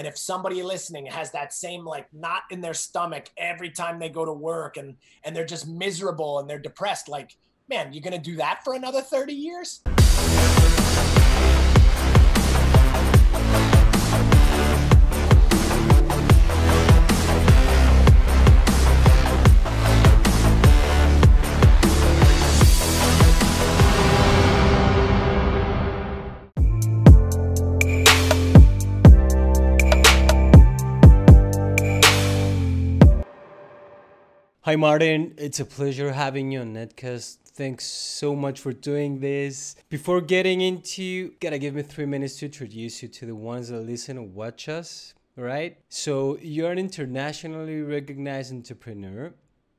And if somebody listening has that same like knot in their stomach every time they go to work and they're just miserable and they're depressed, like, man, you're going to do that for another 30 years? Hi Martin, it's a pleasure having you on Netcast. Thanks so much for doing this. Before getting into, gotta give me 3 minutes to introduce you to the ones that listen and watch us, right? So you're an internationally recognized entrepreneur.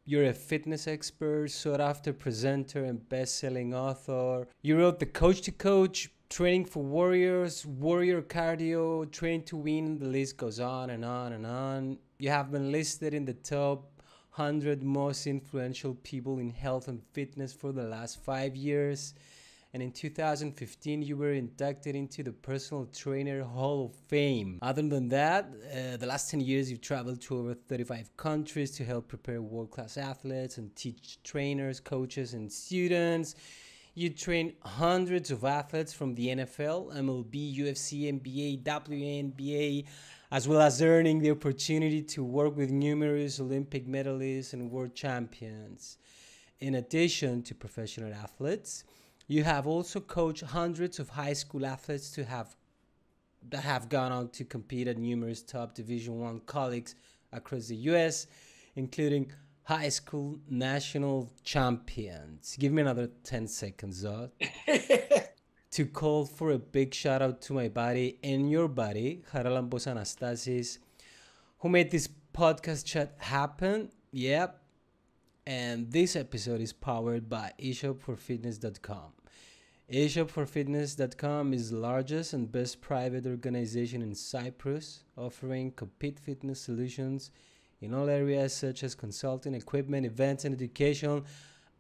You're a fitness expert, sought-after presenter, and best-selling author. You wrote The Coach to Coach, Training for Warriors, Warrior Cardio, Train to Win, the list goes on and on and on. You have been listed in the top 100 most influential people in health and fitness for the last 5 years. And in 2015, you were inducted into the Personal Trainer Hall of Fame. Other than that, the last 10 years, you've traveled to over 35 countries to help prepare world-class athletes and teach trainers, coaches, and students. You train hundreds of athletes from the NFL, MLB, UFC, NBA, WNBA, as well as earning the opportunity to work with numerous Olympic medalists and world champions. In addition to professional athletes, you have also coached hundreds of high school athletes that have gone on to compete at numerous top Division I colleges across the US, including high school national champions. Give me another 10 seconds, though. To call for a big shout out to my buddy and your buddy, Haralambos Anastasis, who made this podcast chat happen. Yep. And this episode is powered by eShopForFitness.com. eShopForFitness.com is the largest and best private organization in Cyprus, offering complete fitness solutions in all areas such as consulting, equipment, events, and education,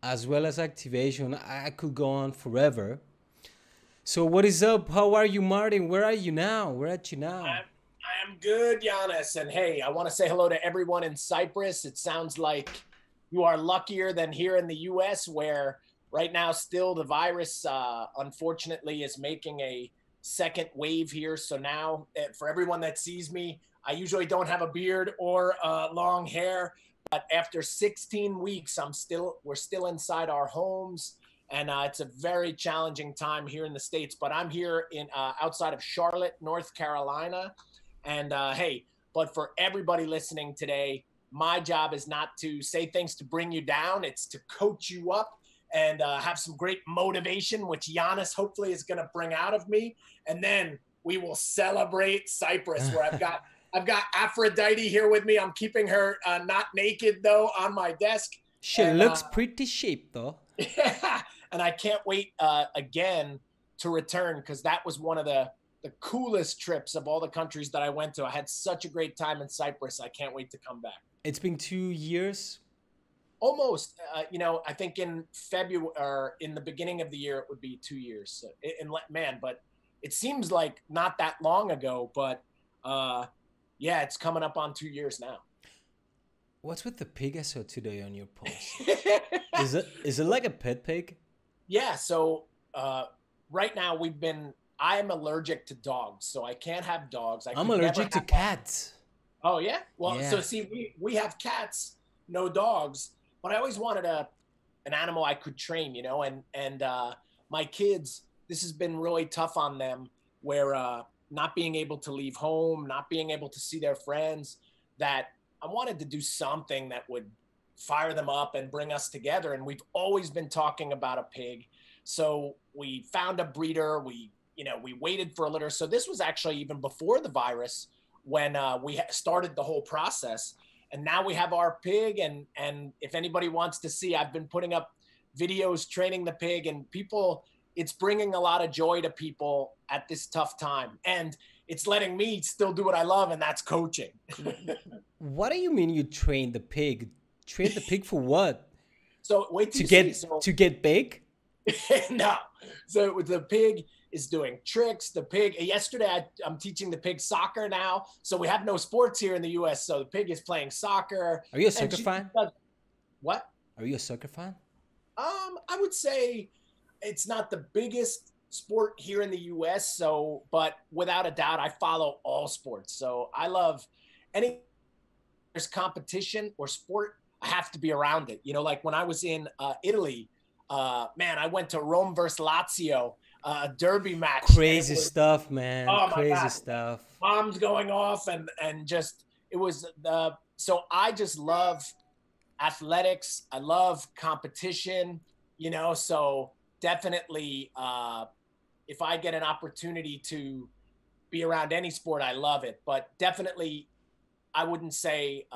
as well as activation. I could go on forever. So what is up? How are you, Martin? Where are you now? Where at you now? I'm good, Giannis. And hey, I want to say hello to everyone in Cyprus. It sounds like you are luckier than here in the US, where right now still the virus, unfortunately, is making a second wave here. So now for everyone that sees me, I usually don't have a beard or long hair, but after 16 weeks, we're still inside our homes. And it's a very challenging time here in the States, but I'm here in outside of Charlotte, North Carolina. And hey, but for everybody listening today, my job is not to say things to bring you down. It's to coach you up and have some great motivation, which Giannis hopefully is going to bring out of me. And then we will celebrate Cyprus, where I've got Aphrodite here with me. I'm keeping her not naked, though, on my desk. She looks pretty cheap, though. Yeah. And I can't wait again to return, because that was one of the coolest trips of all the countries that I went to. I had such a great time in Cyprus. I can't wait to come back. It's been 2 years. Almost. I think in February or in the beginning of the year, it would be 2 years. But it seems like not that long ago. But yeah, it's coming up on 2 years now. What's with the pig I saw today on your post? Is it like a pet pig? Yeah, so right now I'm allergic to dogs, so I can't have dogs. I'm allergic to cats. Oh, yeah? Well, yeah. So see, we have cats, no dogs, but I always wanted an animal I could train, and my kids, this has been really tough on them, where not being able to leave home, not being able to see their friends, that I wanted to do something that would fire them up and bring us together. And we've always been talking about a pig. So we found a breeder. We waited for a litter. So this was actually even before the virus, when we started the whole process. And now we have our pig. And if anybody wants to see, I've been putting up videos training the pig, and it's bringing a lot of joy to people at this tough time. And it's letting me still do what I love, and that's coaching. What do you mean you train the pig? Train the pig for what? So wait to get big? No. So with the pig, is doing tricks. The pig, yesterday I'm teaching the pig soccer now. So we have no sports here in the US. So the pig is playing soccer. Are you a soccer fan? What? Are you a soccer fan? I would say it's not the biggest sport here in the US. So, but without a doubt, I follow all sports. So I love any there's competition or sport, I have to be around it. You know, like when I was in Italy, man, I went to Rome versus Lazio, a derby match. Crazy stuff, man. Oh my Crazy God. stuff. Bombs going off and just, it was so I just love athletics. I love competition, you know, so definitely if I get an opportunity to be around any sport, I love it. But definitely I wouldn't say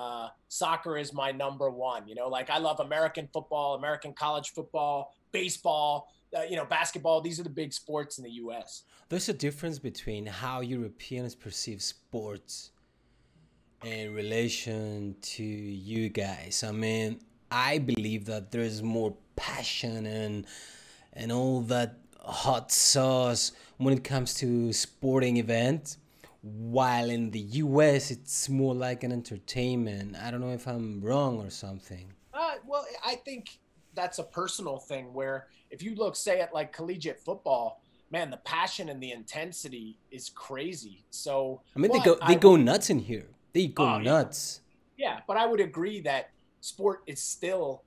soccer is my number one. You know, like I love American football, American college football, baseball, you know, basketball. These are the big sports in the U.S. There's a difference between how Europeans perceive sports in relation to you guys. I mean, I believe that there's more passion and all that hot sauce when it comes to sporting events. While in the US, it's more like an entertainment. I don't know if I'm wrong or something. Well, I think that's a personal thing where if you look, say, at like collegiate football, man, the passion and the intensity is crazy. So I mean, they go nuts in here. They go nuts. Yeah, but I would agree that sport is still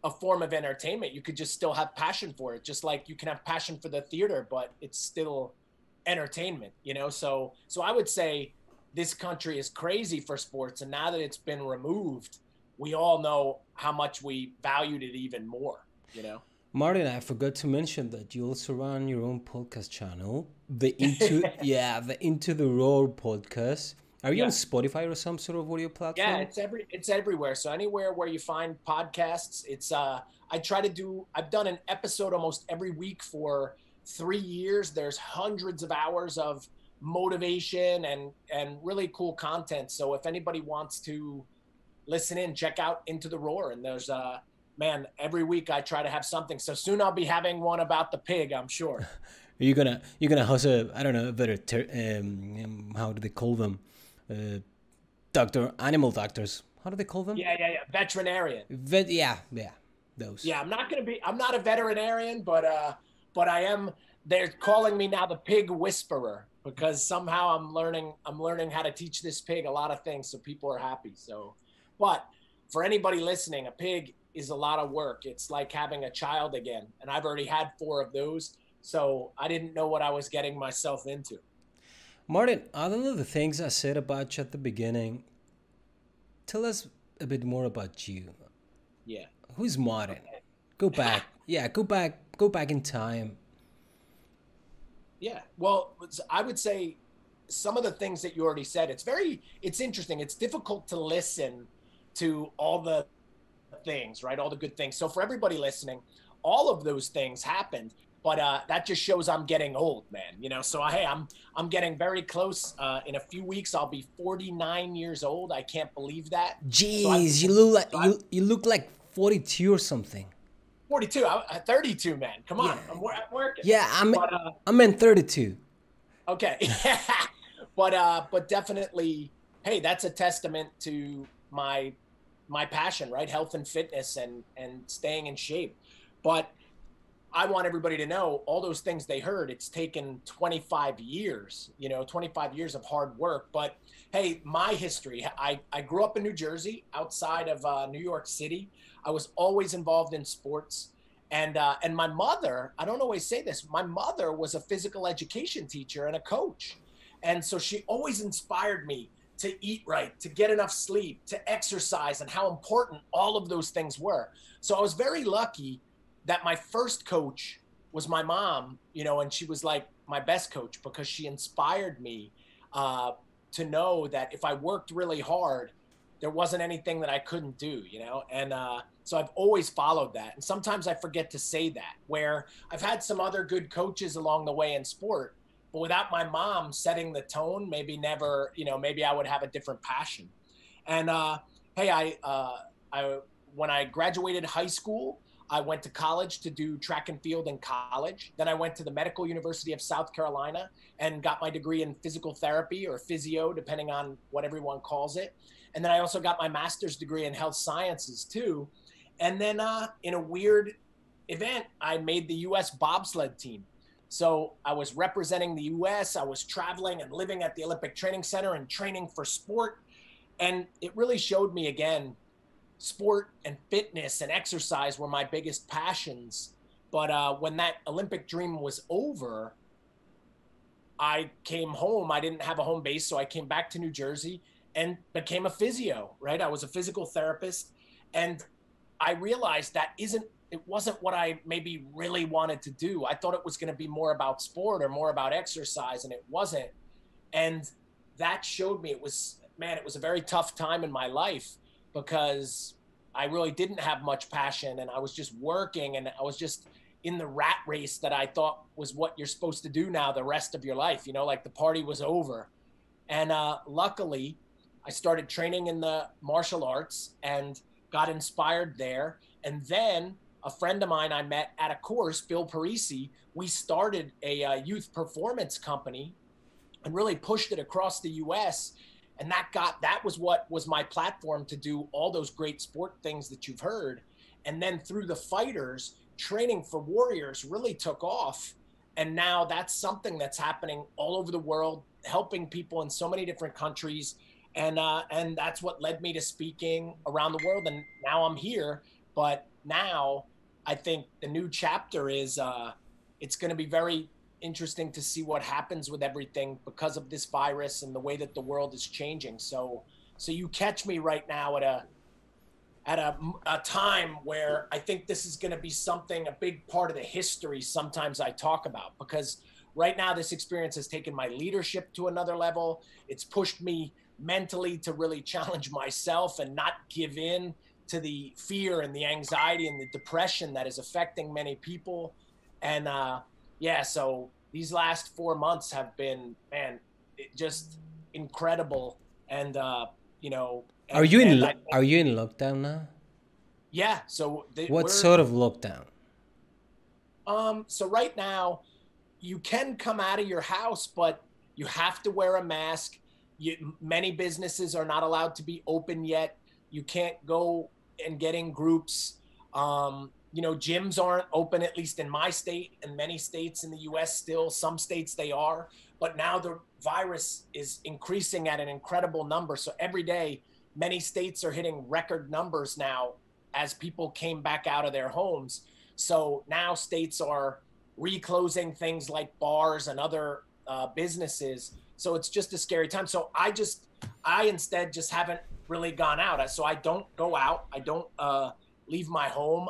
a form of entertainment. You could just still have passion for it, just like you can have passion for the theater, but it's still entertainment, you know. So I would say this country is crazy for sports, and now that it's been removed, we all know how much we valued it even more, you know. Martin, I forgot to mention that you also run your own podcast channel, the Into the Roar podcast. Are you on Spotify or some sort of audio platform? Yeah, it's everywhere. So anywhere where you find podcasts, it's I've done an episode almost every week for 3 years. There's hundreds of hours of motivation and really cool content. So if anybody wants to listen in, check out Into the Roar. And there's man, every week I try to have something. So soon I'll be having one about the pig, I'm sure. You're gonna host I don't know, how do they call them? Animal doctors. How do they call them? Yeah. Veterinarian. Those. Yeah, I'm not a veterinarian, but I am. They're calling me now the pig whisperer because somehow I'm learning how to teach this pig a lot of things, so people are happy. So, but for anybody listening, a pig is a lot of work. It's like having a child again, and I've already had 4 of those, so I didn't know what I was getting myself into. Martin, other than the things I said about you at the beginning, tell us a bit more about you. Yeah. Who's Martin? Go back. Yeah, go back in time. Yeah. Well, I would say some of the things that you already said, it's interesting. It's difficult to listen to all the things, right? All the good things. So for everybody listening, all of those things happened. But that just shows I'm getting old, man. You know, so hey, I'm getting very close. In a few weeks, I'll be 49 years old. I can't believe that. Jeez, you look like 42 or something. 42, 32, man. Come on, yeah. I'm working. Yeah, I'm in 32. Okay, but definitely, hey, that's a testament to my passion, right? Health and fitness and staying in shape. But I want everybody to know all those things they heard. It's taken 25 years, 25 years of hard work. But hey, my history, I grew up in New Jersey, outside of New York City. I was always involved in sports. And my mother, I don't always say this, my mother was a physical education teacher and a coach. And so she always inspired me to eat right, to get enough sleep, to exercise, and how important all of those things were. So I was very lucky that my first coach was my mom, and she was like my best coach because she inspired me to know that if I worked really hard, there wasn't anything that I couldn't do, and so I've always followed that. And sometimes I forget to say that, where I've had some other good coaches along the way in sport, but without my mom setting the tone, maybe I would have a different passion. And hey, I when I graduated high school, I went to college to do track and field in college. Then I went to the Medical University of South Carolina and got my degree in physical therapy, or physio, depending on what everyone calls it. And then I also got my master's degree in health sciences too. And then in a weird event, I made the US bobsled team. So I was representing the US. I was traveling and living at the Olympic Training Center and training for sport. And it really showed me again, sport and fitness and exercise were my biggest passions. But when that Olympic dream was over, I came home. I didn't have a home base, so I came back to New Jersey and became a physio, right? I was a physical therapist. And I realized it wasn't what I maybe really wanted to do. I thought it was going to be more about sport or more about exercise, and it wasn't. And that showed me it was a very tough time in my life, because I really didn't have much passion, and I was just working, and I was just in the rat race that I thought was what you're supposed to do now the rest of your life, like the party was over. And luckily I started training in the martial arts and got inspired there. And then a friend of mine I met at a course, Bill Parisi, we started a youth performance company and really pushed it across the US. And that was what was my platform to do all those great sport things that you've heard. And then through the fighters, training for warriors really took off. And now that's something that's happening all over the world, helping people in so many different countries. And that's what led me to speaking around the world. And now I'm here. But now I think the new chapter is it's going to be very interesting to see what happens with everything because of this virus and the way that the world is changing. So you catch me right now at a time where I think this is going to be a big part of the history sometimes I talk about, because right now this experience has taken my leadership to another level. It's pushed me mentally to really challenge myself and not give in to the fear and the anxiety and the depression that is affecting many people. And so these last 4 months have been, just incredible. And are you in lockdown now? Yeah. So what sort of lockdown? So right now, you can come out of your house, but you have to wear a mask. Many businesses are not allowed to be open yet. You can't go and get in groups. Gyms aren't open, at least in my state, and many states in the US still. Some states they are, but now the virus is increasing at an incredible number. So every day, many states are hitting record numbers now as people came back out of their homes. So now states are reclosing things like bars and other businesses. So it's just a scary time. So I instead just haven't really gone out. So I don't go out. I don't leave my home.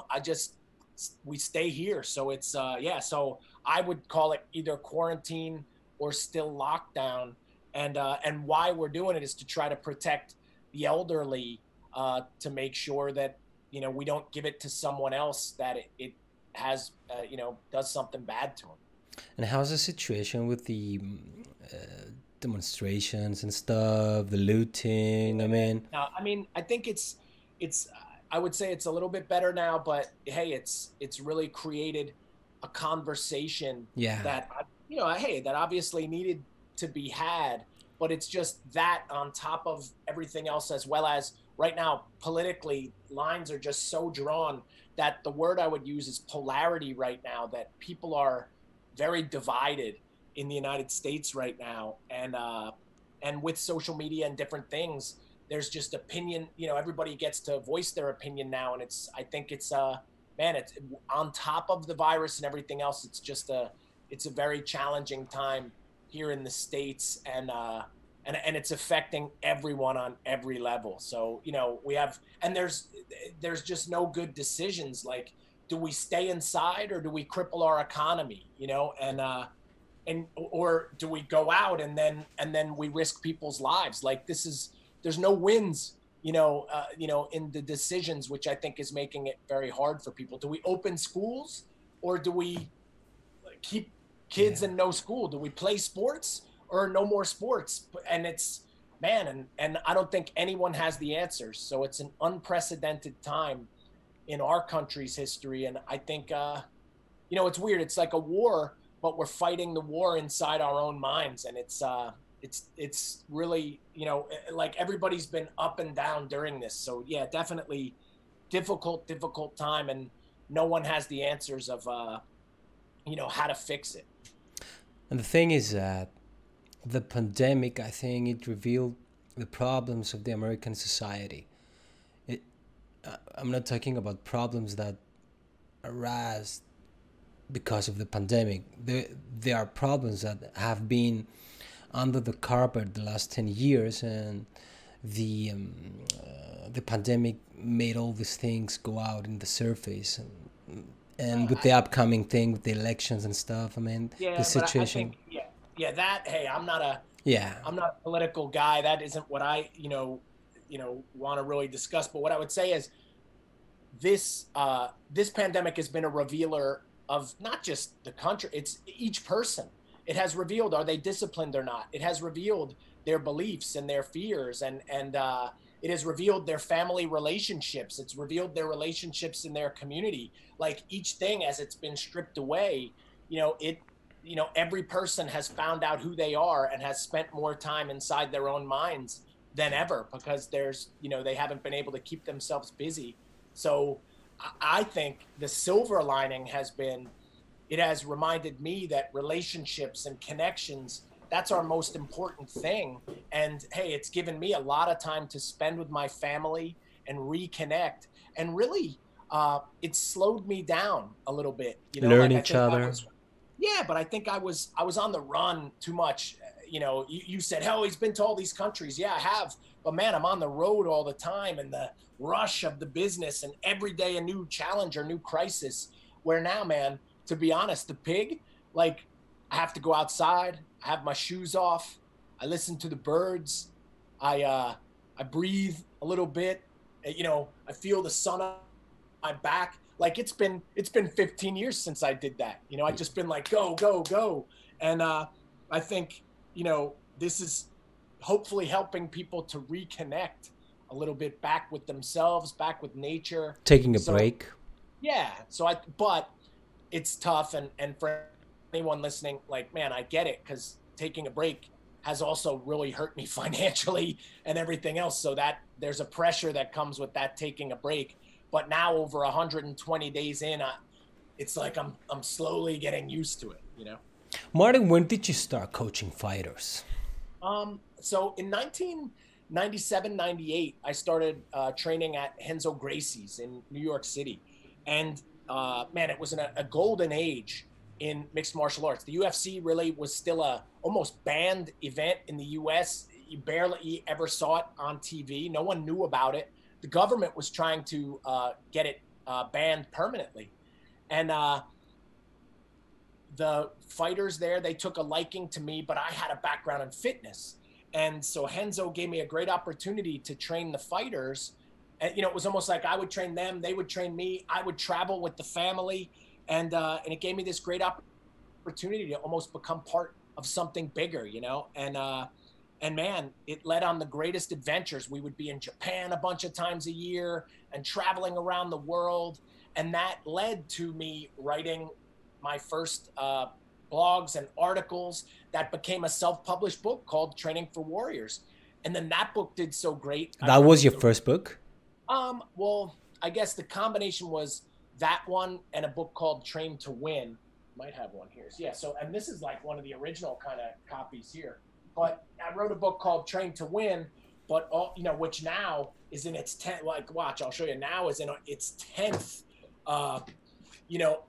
We stay here. So it's, so I would call it either quarantine or still lockdown. And why we're doing it is to try to protect the elderly, to make sure that, we don't give it to someone else that it has, does something bad to them. And how's the situation with the demonstrations and stuff, the looting? I think it's I would say it's a little bit better now, but hey, it's really created a conversation that that obviously needed to be had, but it's just that on top of everything else, as well as right now politically lines are just so drawn that the word I would use is polarity right now, that people are very divided in the United States right now. And with social media and different things, there's just opinion, everybody gets to voice their opinion now. And I think it's on top of the virus and everything else. It's a very challenging time here in the States, and it's affecting everyone on every level. So, there's just no good decisions. Like, do we stay inside or do we cripple our economy, or do we go out and then we risk people's lives? Like, there's no wins, in the decisions, which I think is making it very hard for people. Do we open schools or do we keep kids in no school? Do we play sports or no more sports? And it's, and I don't think anyone has the answers. So it's an unprecedented time. in our country's history. And I think, you know, it's weird. It's like a war, but we're fighting the war inside our own minds. And it's really, you know, like everybody's been up and down during this. So yeah, definitely difficult time. And no one has the answers of, you know, how to fix it. And the thing is that the pandemic, I think it revealed the problems of the American society. I'm not talking about problems that arise because of the pandemic. There are problems that have been under the carpet the last 10 years, and the pandemic made all these things go out in the surface. And with the upcoming thing, with the elections and stuff, I mean, Yeah, the but I situation. think, yeah, that, hey, I'm not a Yeah. political guy. That isn't what I, want to really discuss. But what I would say is this pandemic has been a revealer of not just the country, it's each person. It has revealed, are they disciplined or not? It has revealed their beliefs and their fears, and it has revealed their family relationships. It's revealed their relationships in their community. Like each thing, as it's been stripped away, every person has found out who they are and has spent more time inside their own minds than ever, because they haven't been able to keep themselves busy. So I think the silver lining has been, it has reminded me that relationships and connections, that's our most important thing. And hey, it's given me a lot of time to spend with my family and reconnect. And really, it slowed me down a little bit. Learn I each think other. but I think I was on the run too much. You said, hell, he's been to all these countries. Yeah, I have. But man, I'm on the road all the time, and the rush of the business, and every day a new challenge or new crisis. Where now, man, to be honest, the pig, like, I have to go outside. I have my shoes off. I listen to the birds. I breathe a little bit. I feel the sun on my back. Like it's been 15 years since I did that. I just been like, go, go, go. And I think, this is hopefully helping people to reconnect a little bit back with themselves, back with nature. Taking a break. Yeah. But it's tough. And for anyone listening, like, man, I get it, because taking a break has also really hurt me financially and everything else. So that there's a pressure that comes with that, taking a break. But now over 120 days in, it's like I'm slowly getting used to it, Martin, when did you start coaching fighters? So in 1997, 98, I started training at Renzo Gracie's in New York City. And man, it was a golden age in mixed martial arts. The UFC really was still a almost banned event in the US. You barely ever saw it on TV. No one knew about it. The government was trying to get it banned permanently. And the fighters there, they took a liking to me, but I had a background in fitness. And so Renzo gave me a great opportunity to train the fighters. And, it was almost like I would train them, they would train me, I would travel with the family. And it gave me this great opportunity to almost become part of something bigger, And man, it led on the greatest adventures. We would be in Japan a bunch of times a year and traveling around the world. And that led to me writing my first blogs and articles that became a self-published book called Training for Warriors. And then that book did so great. That was your first book? Well, I guess the combination was that one and a book called Train to Win. Might have one here. Yeah. So, and this is like one of the original kind of copies here. But I wrote a book called Train to Win, but which now is in its 10th. Like, watch, I'll show you. Now is in its 10th.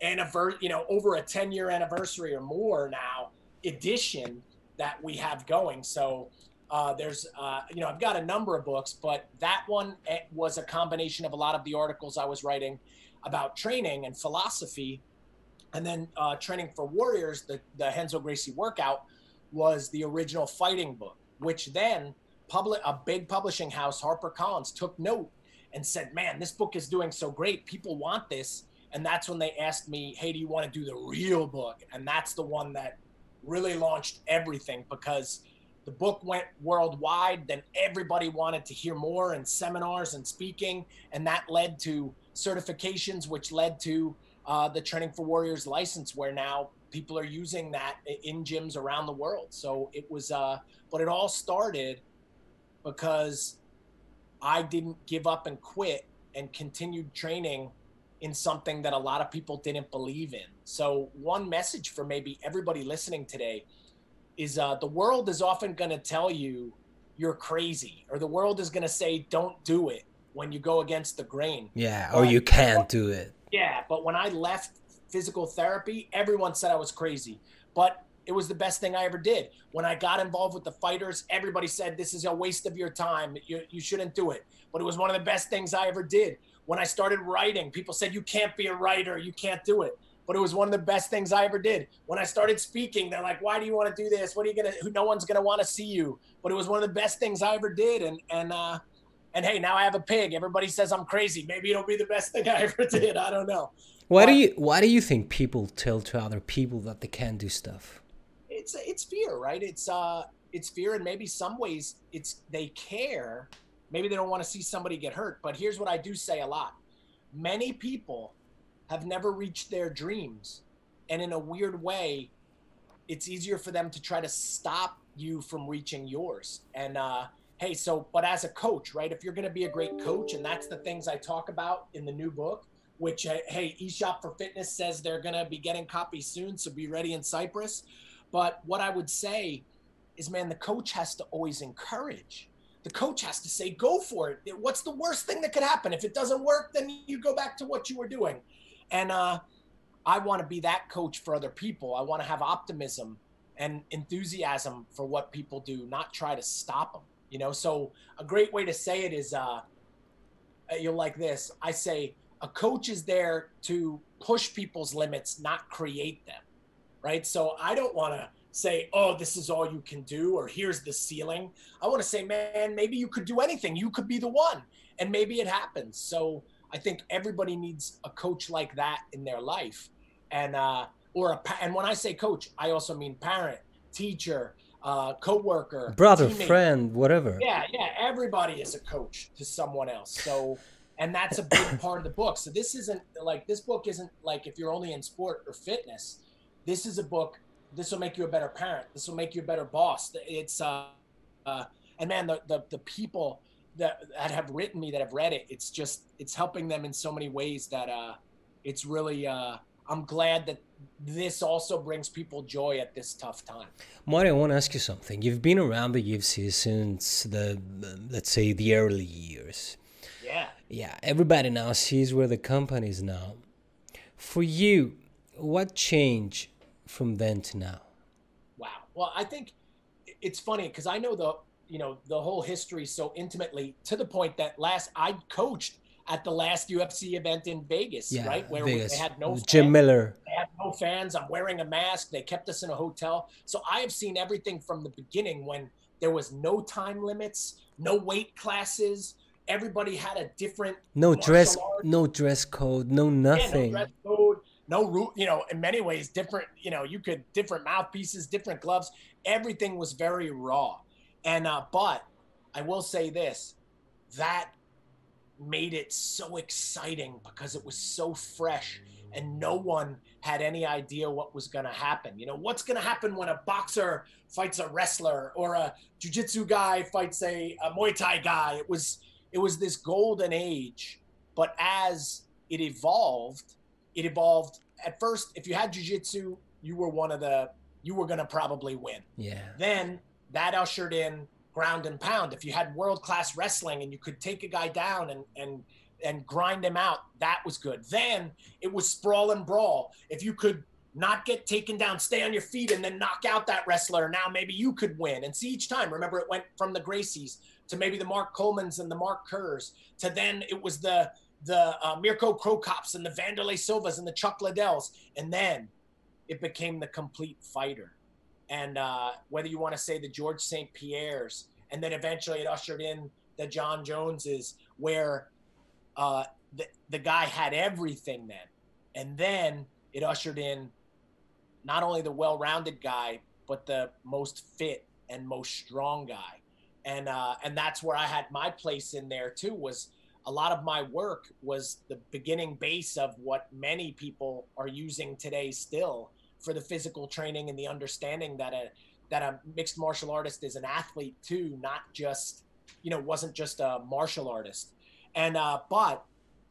Anniversary. Over a 10-year anniversary or more now edition that we have going. So there's I've got a number of books, but that one was a combination of a lot of the articles I was writing about training and philosophy, and then Training for Warriors, the Renzo Gracie workout, was the original fighting book, which then a big publishing house, HarperCollins, took note and said, man, this book is doing so great. People want this. And that's when they asked me, hey, do you want to do the real book? And that's the one that really launched everything, because The book went worldwide. Then everybody wanted to hear more and seminars and speaking. And that led to certifications, which led to the Training for Warriors license, where now people are using that in gyms around the world. So it was, but it all started because I didn't give up and quit and continued training in something that a lot of people didn't believe in. So one message for maybe everybody listening today is the world is often going to tell you you're crazy, or the world is going to say, don't do it when you go against the grain. Yeah, or you can't do it. Yeah, but when I left physical therapy, everyone said I was crazy, but it was the best thing I ever did. When I got involved with the fighters, everybody said, this is a waste of your time. You shouldn't do it. But it was one of the best things I ever did. When I started writing, people said, you can't be a writer. You can't do it. But it was one of the best things I ever did. When I started speaking, they're like, why do you want to do this? What are you going to, no one's going to want to see you. But it was one of the best things I ever did. And hey, now I have a pig. Everybody says I'm crazy. Maybe it'll be the best thing I ever did. I don't know. Why do you think people tell to other people that they can't do stuff? It's fear, right? It's fear, and maybe some ways they care. Maybe they don't want to see somebody get hurt. But here's what I do say a lot. Many people have never reached their dreams. And in a weird way, it's easier for them to try to stop you from reaching yours. And hey, but as a coach, right? If you're going to be a great coach, and that's the things I talk about in the new book, which, hey, eShop for Fitness says they're going to be getting copies soon. So be ready in Cyprus. But what I would say is, man, the coach has to always encourage. The coach has to say, go for it. What's the worst thing that could happen? If it doesn't work, then you go back to what you were doing. And I want to be that coach for other people. I want to have optimism and enthusiasm for what people do, not try to stop them. You know, so a great way to say it is, you'll like this. I say a coach is there to push people's limits, not create them. Right. So I don't want to say, oh, this is all you can do, or here's the ceiling. I want to say, man, maybe you could do anything. You could be the one, and maybe it happens. So I think everybody needs a coach like that in their life. And, and when I say coach, I also mean parent, teacher, coworker, brother, teammate, friend, whatever. Yeah. Everybody is a coach to someone else. So, and that's a big part of the book. So this book isn't like if you're only in sport or fitness. This is a book. This will make you a better parent. This will make you a better boss. It's and man, the people that have written me, that have read it, it's helping them in so many ways that it's really I'm glad that this also brings people joy at this tough time. Mario, I want to ask you something. You've been around the UFC since let's say the early years. Yeah. Everybody now sees where the company is now. For you, what changed from then to now? Wow. Well, I think it's funny because I know the whole history so intimately, to the point that I coached at the last UFC event in Vegas, right? Where Vegas. They had no fans. Jim Miller. They had no fans. I'm wearing a mask. They kept us in a hotel. So I have seen everything from the beginning, when there was no time limits, no weight classes. Everybody had a different no dress code, no nothing. Yeah, no dress code. No, in many ways, different, different mouthpieces, different gloves. Everything was very raw. And, but I will say this, that made it so exciting because it was so fresh and no one had any idea what was going to happen. What's going to happen when a boxer fights a wrestler, or a jiu-jitsu guy fights a Muay Thai guy? It was this golden age, but as it evolved at first. If you had jiu-jitsu, you were going to probably win. Yeah. Then that ushered in ground and pound. If you had world-class wrestling and you could take a guy down and grind him out, that was good. Then it was sprawl and brawl. If you could not get taken down, stay on your feet, and then knock out that wrestler, now maybe you could win. And see, each time, remember, it went from the Gracies to maybe the Mark Colemans and the Mark Kerrs, to then it was the Mirko Krokops and the Vanderlei Silvas and the Chuck Liddells. And then it became the complete fighter. And whether you want to say the George St. Pierre's, and then eventually it ushered in the John Joneses, where the guy had everything then. And then it ushered in not only the well-rounded guy, but the most fit and most strong guy. And that's where I had my place in there too. Was a lot of my work was the beginning base of what many people are using today still for the physical training and the understanding that a mixed martial artist is an athlete too, not just, wasn't just a martial artist. And but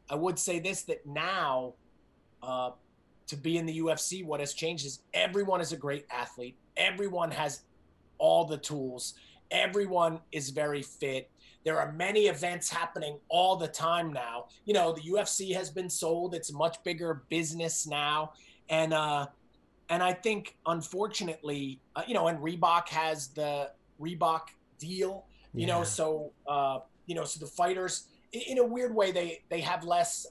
I would say this, that now to be in the UFC, what has changed is everyone is a great athlete. Everyone has all the tools. Everyone is very fit. There are many events happening all the time now. The UFC has been sold. It's a much bigger business now. And I think, unfortunately, and Reebok has the Reebok deal, so the fighters, in a weird way, they have less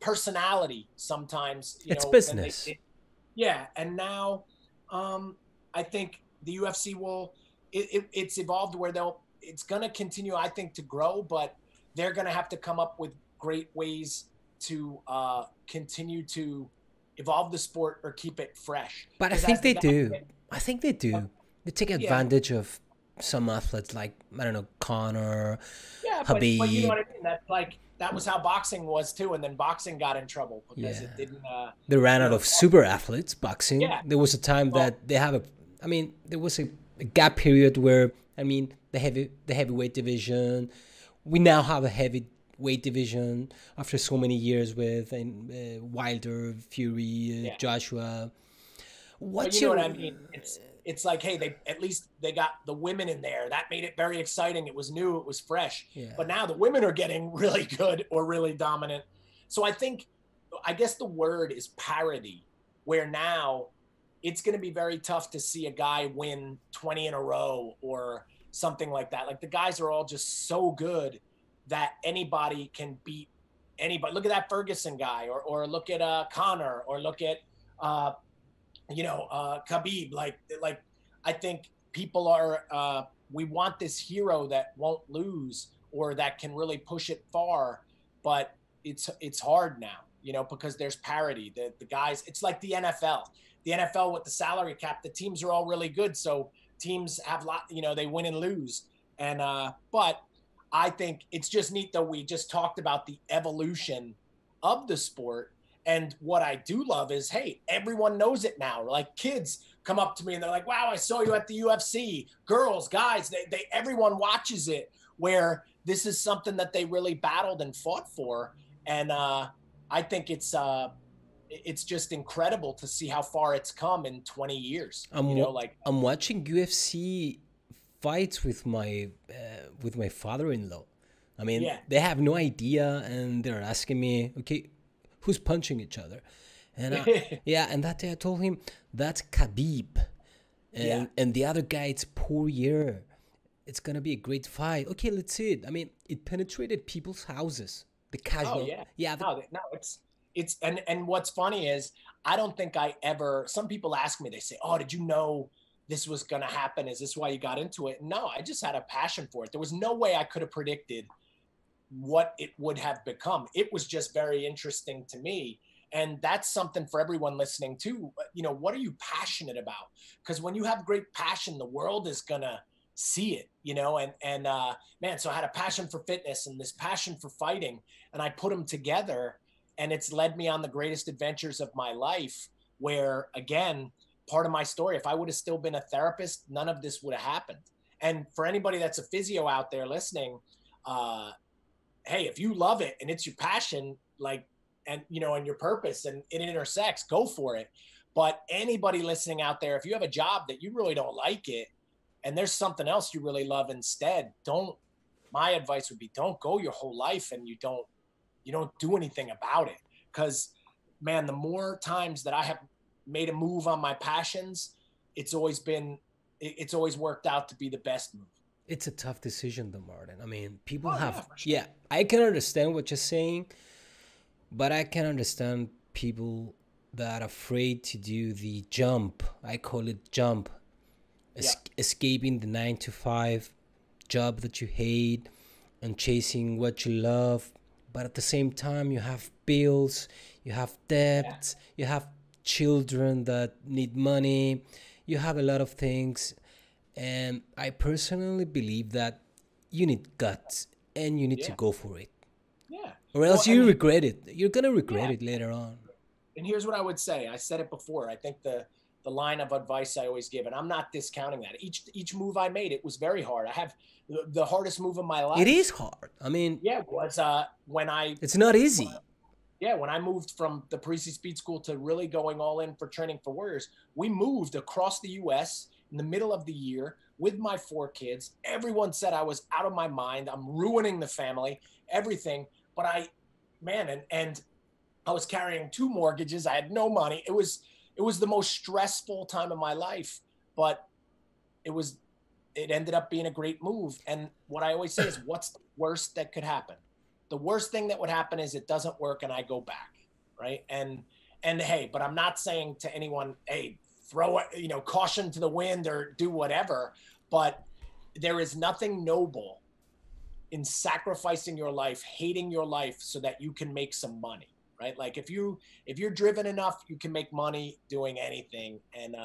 personality sometimes. It's business. Yeah. And now I think the UFC it's evolved where it's going to continue, I think, to grow, but they're going to have to come up with great ways to continue to evolve the sport or keep it fresh. But I think they do. They take advantage of some athletes like, I don't know, Conor, Khabib. But you know what I mean? That was how boxing was too, and then boxing got in trouble because it didn't. They ran out of super athletes, boxing. Yeah. There was a time that there was a gap period where, the heavyweight division. We now have a heavyweight division after so many years with Wilder, Fury, Joshua. But you know what I mean? It's like, hey, at least they got the women in there. That made it very exciting. It was new. It was fresh. Yeah. But now the women are getting really good or really dominant. So I guess the word is parity, where now it's going to be very tough to see a guy win 20 in a row or something like that. Like, the guys are all just so good that anybody can beat anybody. Look at that Ferguson guy, or look at Conor, or look at Khabib. Like I think people are we want this hero that won't lose or that can really push it far, but it's hard now, because there's parity. The guys, it's like the NFL. The NFL with the salary cap, the teams are all really good, so teams have they win and lose. And but I think it's just neat, though. We just talked about the evolution of the sport. And what I do love is, hey, everyone knows it now. Like, kids come up to me and they're like, wow, I saw you at the UFC. Girls, guys, everyone watches it, where this is something that they really battled and fought for. And I think it's just incredible to see how far it's come in 20 years. I'm watching UFC fights with my father-in-law. They have no idea, and they're asking me, okay, who's punching each other? And and that day I told him, that's Khabib, and the other guy, it's Poirier. It's gonna be a great fight. Okay, let's see it. It penetrated people's houses. The casual, it's and what's funny is, I don't think some people ask me, they say, oh, did you know this was gonna happen? Is this why you got into it? No, I just had a passion for it. There was no way I could have predicted what it would have become. It was just very interesting to me. And that's something for everyone listening too. What are you passionate about? Because when you have great passion, the world is gonna see it, man, so I had a passion for fitness and this passion for fighting, and I put them together, and it's led me on the greatest adventures of my life, where, again, part of my story, if I would have still been a therapist, none of this would have happened. And for anybody that's a physio out there listening, hey, if you love it and it's your passion, and your purpose, and it intersects, go for it. But anybody listening out there, if you have a job that you really don't like it, and there's something else you really love instead, my advice would be, don't go your whole life and you don't do anything about it. Because, man, the more times that I have made a move on my passions, it's always worked out to be the best move. It's a tough decision, though, Martin. People I can understand what you're saying, but I can understand people that are afraid to do the jump. I call it jump. Escaping the 9-to-5 job that you hate and chasing what you love. But at the same time, you have bills, you have debts, you have children that need money, you have a lot of things. And I personally believe that you need guts and you need to go for it. Yeah. Or else you regret it. You're going to regret it later on. And here's what I would say. I said it before. I think the line of advice I always give, and I'm not discounting that. Each move I made, it was very hard. I have the hardest move of my life. It is hard. I mean, it was when I. It's not easy. When I moved from the Parisi Speed School to really going all in for training for Warriors, we moved across the U.S. in the middle of the year with my 4 kids. Everyone said I was out of my mind. I'm ruining the family, everything. But I was carrying 2 mortgages. I had no money. It was the most stressful time of my life, but it ended up being a great move. And what I always say is, what's the worst that could happen? The worst thing that would happen is it doesn't work and I go back, right? And hey, but I'm not saying to anyone, hey, throw it, caution to the wind or do whatever. But there is nothing noble in sacrificing your life, hating your life so that you can make some money, right? Like if you're driven enough, you can make money doing anything. And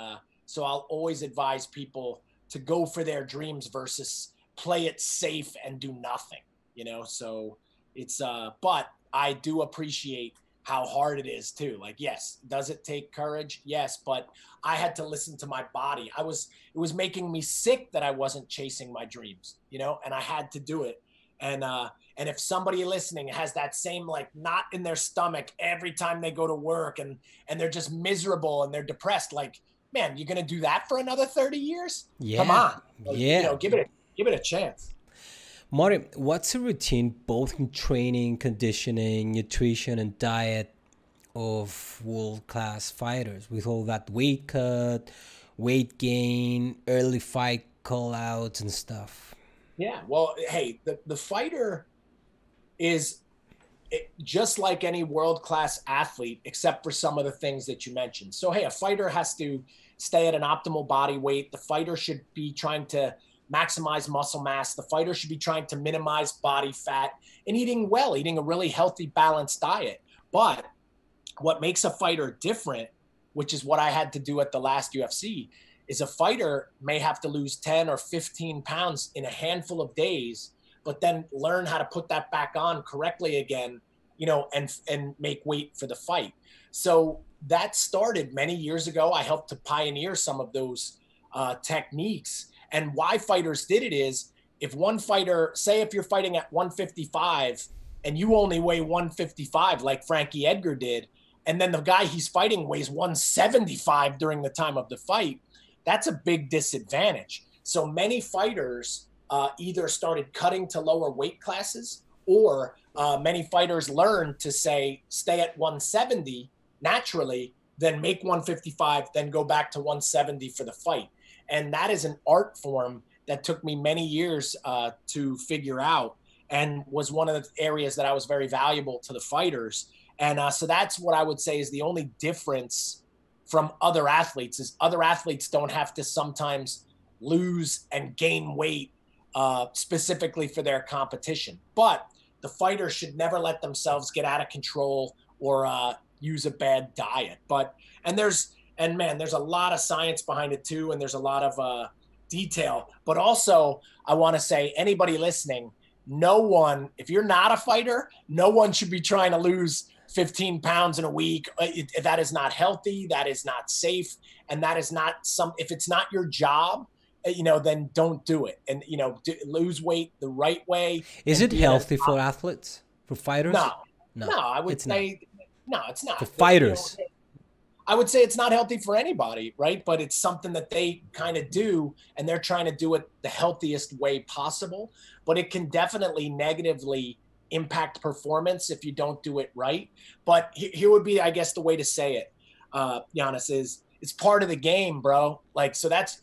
so I'll always advise people to go for their dreams versus play it safe and do nothing, so it's but I do appreciate how hard it is too. Like, yes, does it take courage? Yes, but I had to listen to my body. It was making me sick that I wasn't chasing my dreams, and I had to do it. And if somebody listening has that same like knot in their stomach every time they go to work and they're just miserable and they're depressed, like, man, you're gonna do that for another 30 years? Yeah. Come on. Like, give it a chance. Marty, what's a routine both in training, conditioning, nutrition, and diet of world-class fighters with all that weight cut, weight gain, early fight call-outs and stuff? Yeah, well, hey, the fighter is just like any world-class athlete, except for some of the things that you mentioned. So, hey, a fighter has to stay at an optimal body weight. The fighter should be trying to maximize muscle mass. The fighter should be trying to minimize body fat and eating a really healthy, balanced diet. But what makes a fighter different, which is what I had to do at the last UFC, is a fighter may have to lose 10 or 15 pounds in a handful of days, but then learn how to put that back on correctly again, and make weight for the fight. So that started many years ago. I helped to pioneer some of those techniques. And why fighters did it is, if one fighter, say if you're fighting at 155 and you only weigh 155 like Frankie Edgar did, and then the guy he's fighting weighs 175 during the time of the fight, that's a big disadvantage. So many fighters either started cutting to lower weight classes, or many fighters learned to stay at 170 naturally, then make 155, then go back to 170 for the fight. And that is an art form that took me many years to figure out, and was one of the areas that I was very valuable to the fighters. And so that's what I would say is the only difference from other athletes, is other athletes don't have to sometimes lose and gain weight specifically for their competition. But the fighter should never let themselves get out of control or use a bad diet. And man, there's a lot of science behind it too. And there's a lot of detail, but also I want to say, anybody listening, if you're not a fighter, no one should be trying to lose 15 pounds in a week. That is not healthy. That is not safe. And that is not if it's not your job, then don't do it. And, lose weight the right way. Is it healthy for athletes, for fighters? No, I would say, no, it's not. For fighters. I would say it's not healthy for anybody, right? But it's something that they kind of do, and they're trying to do it the healthiest way possible. But it can definitely negatively impact performance if you don't do it right. But here would be, I guess, the way to say it, Giannis, is it's part of the game, bro. Like, so that's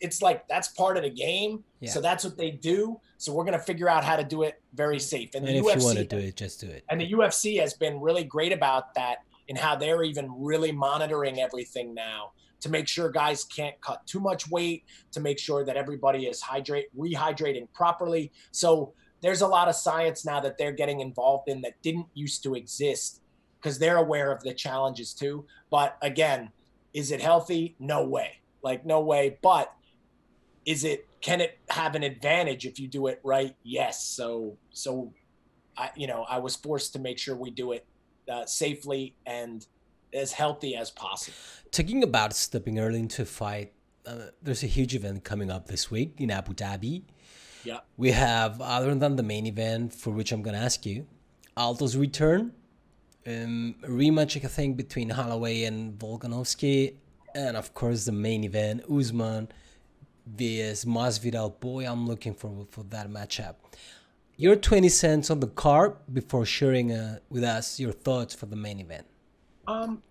part of the game. Yeah. So that's what they do. So we're going to figure out how to do it very safe. And if you want to do it, just do it. And the UFC has been really great about that, in how they're even really monitoring everything now to make sure guys can't cut too much weight, to make sure that everybody is rehydrating properly. So there's a lot of science now that they're getting involved in that didn't used to exist, because they're aware of the challenges too. But again, is it healthy? No way. Like, no way. But can it have an advantage if you do it right? Yes. So I was forced to make sure we do it safely and as healthy as possible. Talking about stepping early into a fight, there's a huge event coming up this week in Abu Dhabi. Yeah. We have, other than the main event, for which I'm going to ask you, Aldo's return, a rematch, I think, between Holloway and Volkanovski, and of course the main event, Usman vs Masvidal. Boy, I'm looking forward for that matchup. Your 20 cents on the card before sharing with us your thoughts for the main event.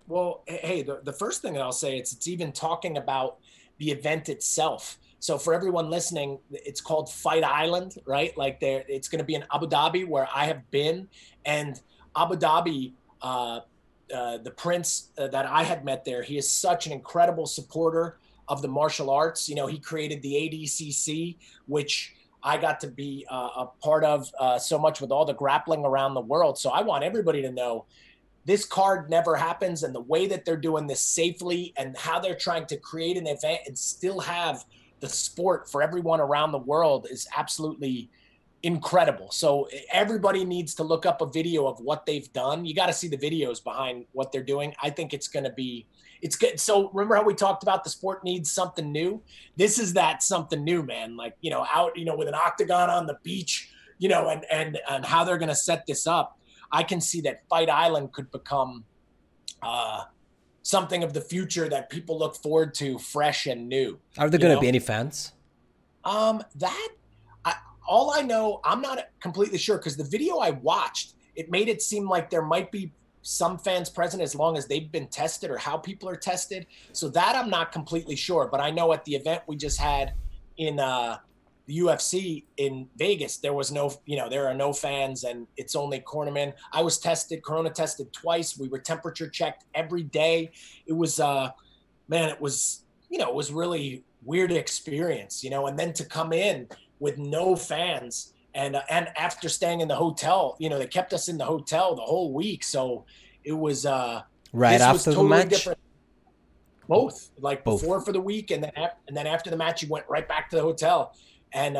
Well, hey, the first thing that I'll say, it's even talking about the event itself. So for everyone listening, it's called Fight Island, right? Like it's going to be in Abu Dhabi, where I have been. And Abu Dhabi, the prince that I had met there, he is such an incredible supporter of the martial arts. You know, he created the ADCC, which I got to be a part of so much with all the grappling around the world. So I want everybody to know this card never happens, and the way that they're doing this safely and how they're trying to create an event and still have the sport for everyone around the world is absolutely incredible. So everybody needs to look up a video of what they've done. You got to see the videos behind what they're doing. I think it's going to be, it's good. So remember how we talked about the sport needs something new? This is that something new, man. Like, you know, out, you know, with an octagon on the beach, you know, and how they're going to set this up. I can see that Fight Island could become something of the future that people look forward to, fresh and new. Are there going to be any fans? All I know, I'm not completely sure, because the video I watched, it made it seem like there might be some fans present as long as they've been tested or how people are tested. So that I'm not completely sure. But I know at the event we just had in the UFC in Vegas, there was no, you know, there are no fans and it's only cornermen. I was tested, corona tested twice. We were temperature checked every day. It was, man, it was, you know, it was really weird experience, you know, and then to come in with no fans and after staying in the hotel, you know, they kept us in the hotel the whole week. So it was, right after the match. Different. Both, like Both. Before for the week, and then after the match, you went right back to the hotel. And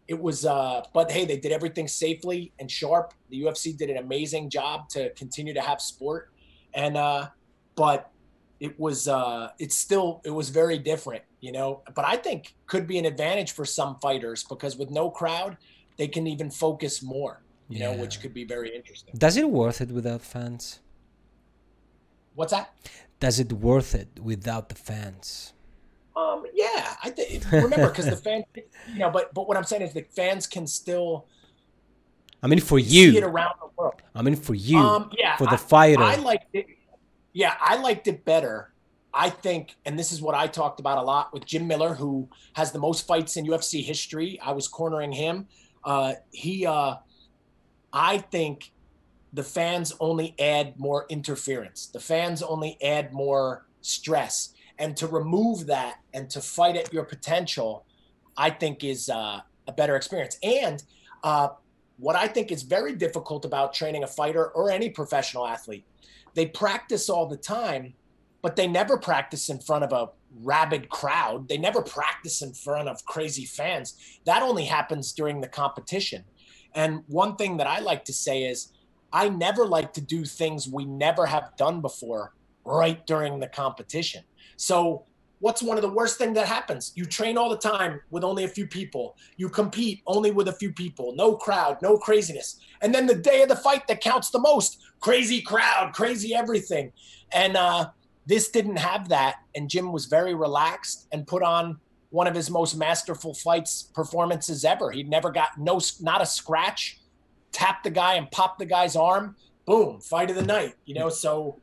it was, but hey, they did everything safely and sharp. The UFC did an amazing job to continue to have sport. And, but it was, it was very different, you know, but I think could be an advantage for some fighters, because with no crowd, they can even focus more, you know, which could be very interesting. Does it worth it without fans? What's that? Does it worth it without the fans? Yeah, I think, remember, because the fans, you know, but what I'm saying is the fans can still, I mean, for you, see it around the world. I mean, for you, yeah, for the fighter. I liked it. Yeah, I liked it better. I think, and this is what I talked about a lot with Jim Miller, who has the most fights in UFC history. I was cornering him. I think the fans only add more interference. The fans only add more stress. And to remove that and to fight at your potential, I think is a better experience. And what I think is very difficult about training a fighter or any professional athlete, they practice all the time, but they never practice in front of a rabid crowd. They never practice in front of crazy fans. That only happens during the competition. And one thing that I like to say is, I never like to do things we never have done before right during the competition. So what's one of the worst things that happens? You train all the time with only a few people. You compete only with a few people. No crowd, no craziness. And then the day of the fight that counts the most, crazy crowd, crazy everything. And this didn't have that. And Jim was very relaxed and put on one of his most masterful performances ever. He'd never got not a scratch, tapped the guy and popped the guy's arm. Boom, fight of the night. You know, so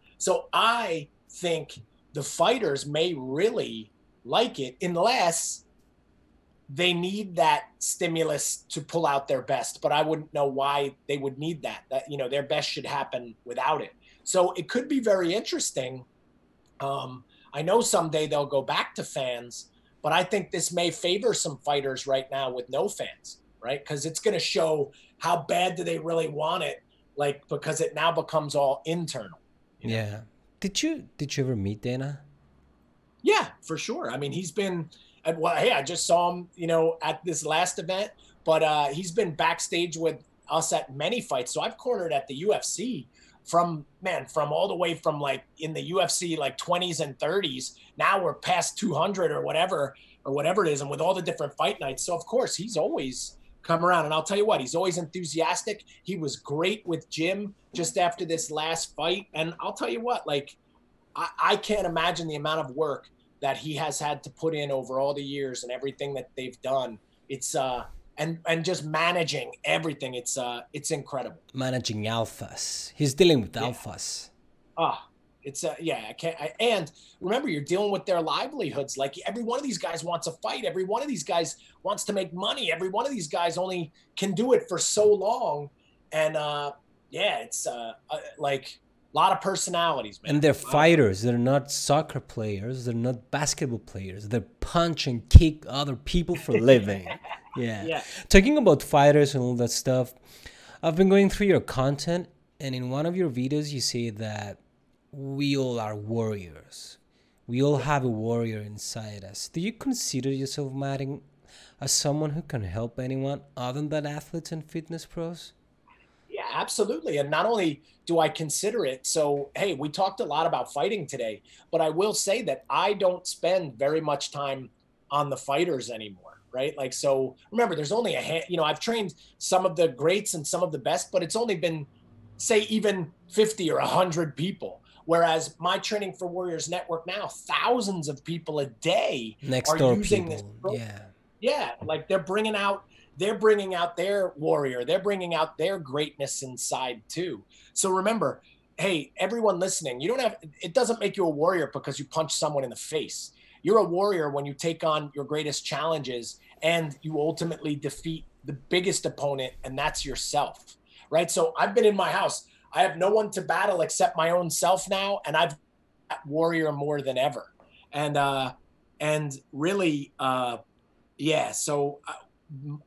I think the fighters may really like it unless they need that stimulus to pull out their best. But I wouldn't know why they would need that. That, you know, their best should happen without it. So it could be very interesting. I know someday they'll go back to fans, but I think this may favor some fighters right now with no fans, right? Because it's going to show how bad do they really want it, like, because it now becomes all internal. You know? Yeah. Did you ever meet Dana? Yeah, for sure. I mean, he's been Well, hey, I just saw him, you know, at this last event, but he's been backstage with us at many fights. So I've cornered at the UFC from all the way from like in the UFC like 20s and 30s. Now we're past 200 or whatever it is, and with all the different fight nights. So of course he's always come around, and I'll tell you what, he's always enthusiastic. He was great with Jim just after this last fight, and I'll tell you what, like I can't imagine the amount of work that he has had to put in over all the years and everything that they've done. It's and just managing everything. It's incredible. Managing alphas. He's dealing with alphas. And remember, you're dealing with their livelihoods. Like every one of these guys wants a fight. Every one of these guys wants to make money. Every one of these guys only can do it for so long. And it's like a lot of personalities, man. And they're fighters. They're not soccer players. They're not basketball players. They punch and kick other people for a living. Yeah. Talking about fighters and all that stuff, I've been going through your content, and in one of your videos you say that we all are warriors. We all have a warrior inside us. Do you consider yourself, Martin, as someone who can help anyone other than athletes and fitness pros? Yeah, absolutely. And not only do I consider it, so, hey, we talked a lot about fighting today, but I will say that I don't spend very much time on the fighters anymore, right? Like, so remember, there's only I've trained some of the greats and some of the best, but it's only been, say, even 50 or 100 people. Whereas my Training for Warriors network now, thousands of people a day are using this program. Yeah, like they're bringing out their warrior. They're bringing out their greatness inside too. So remember, hey, everyone listening, it doesn't make you a warrior because you punch someone in the face. You're a warrior when you take on your greatest challenges and you ultimately defeat the biggest opponent, and that's yourself, right? So I've been in my house. I have no one to battle except my own self now, and I've warrior more than ever. And really, so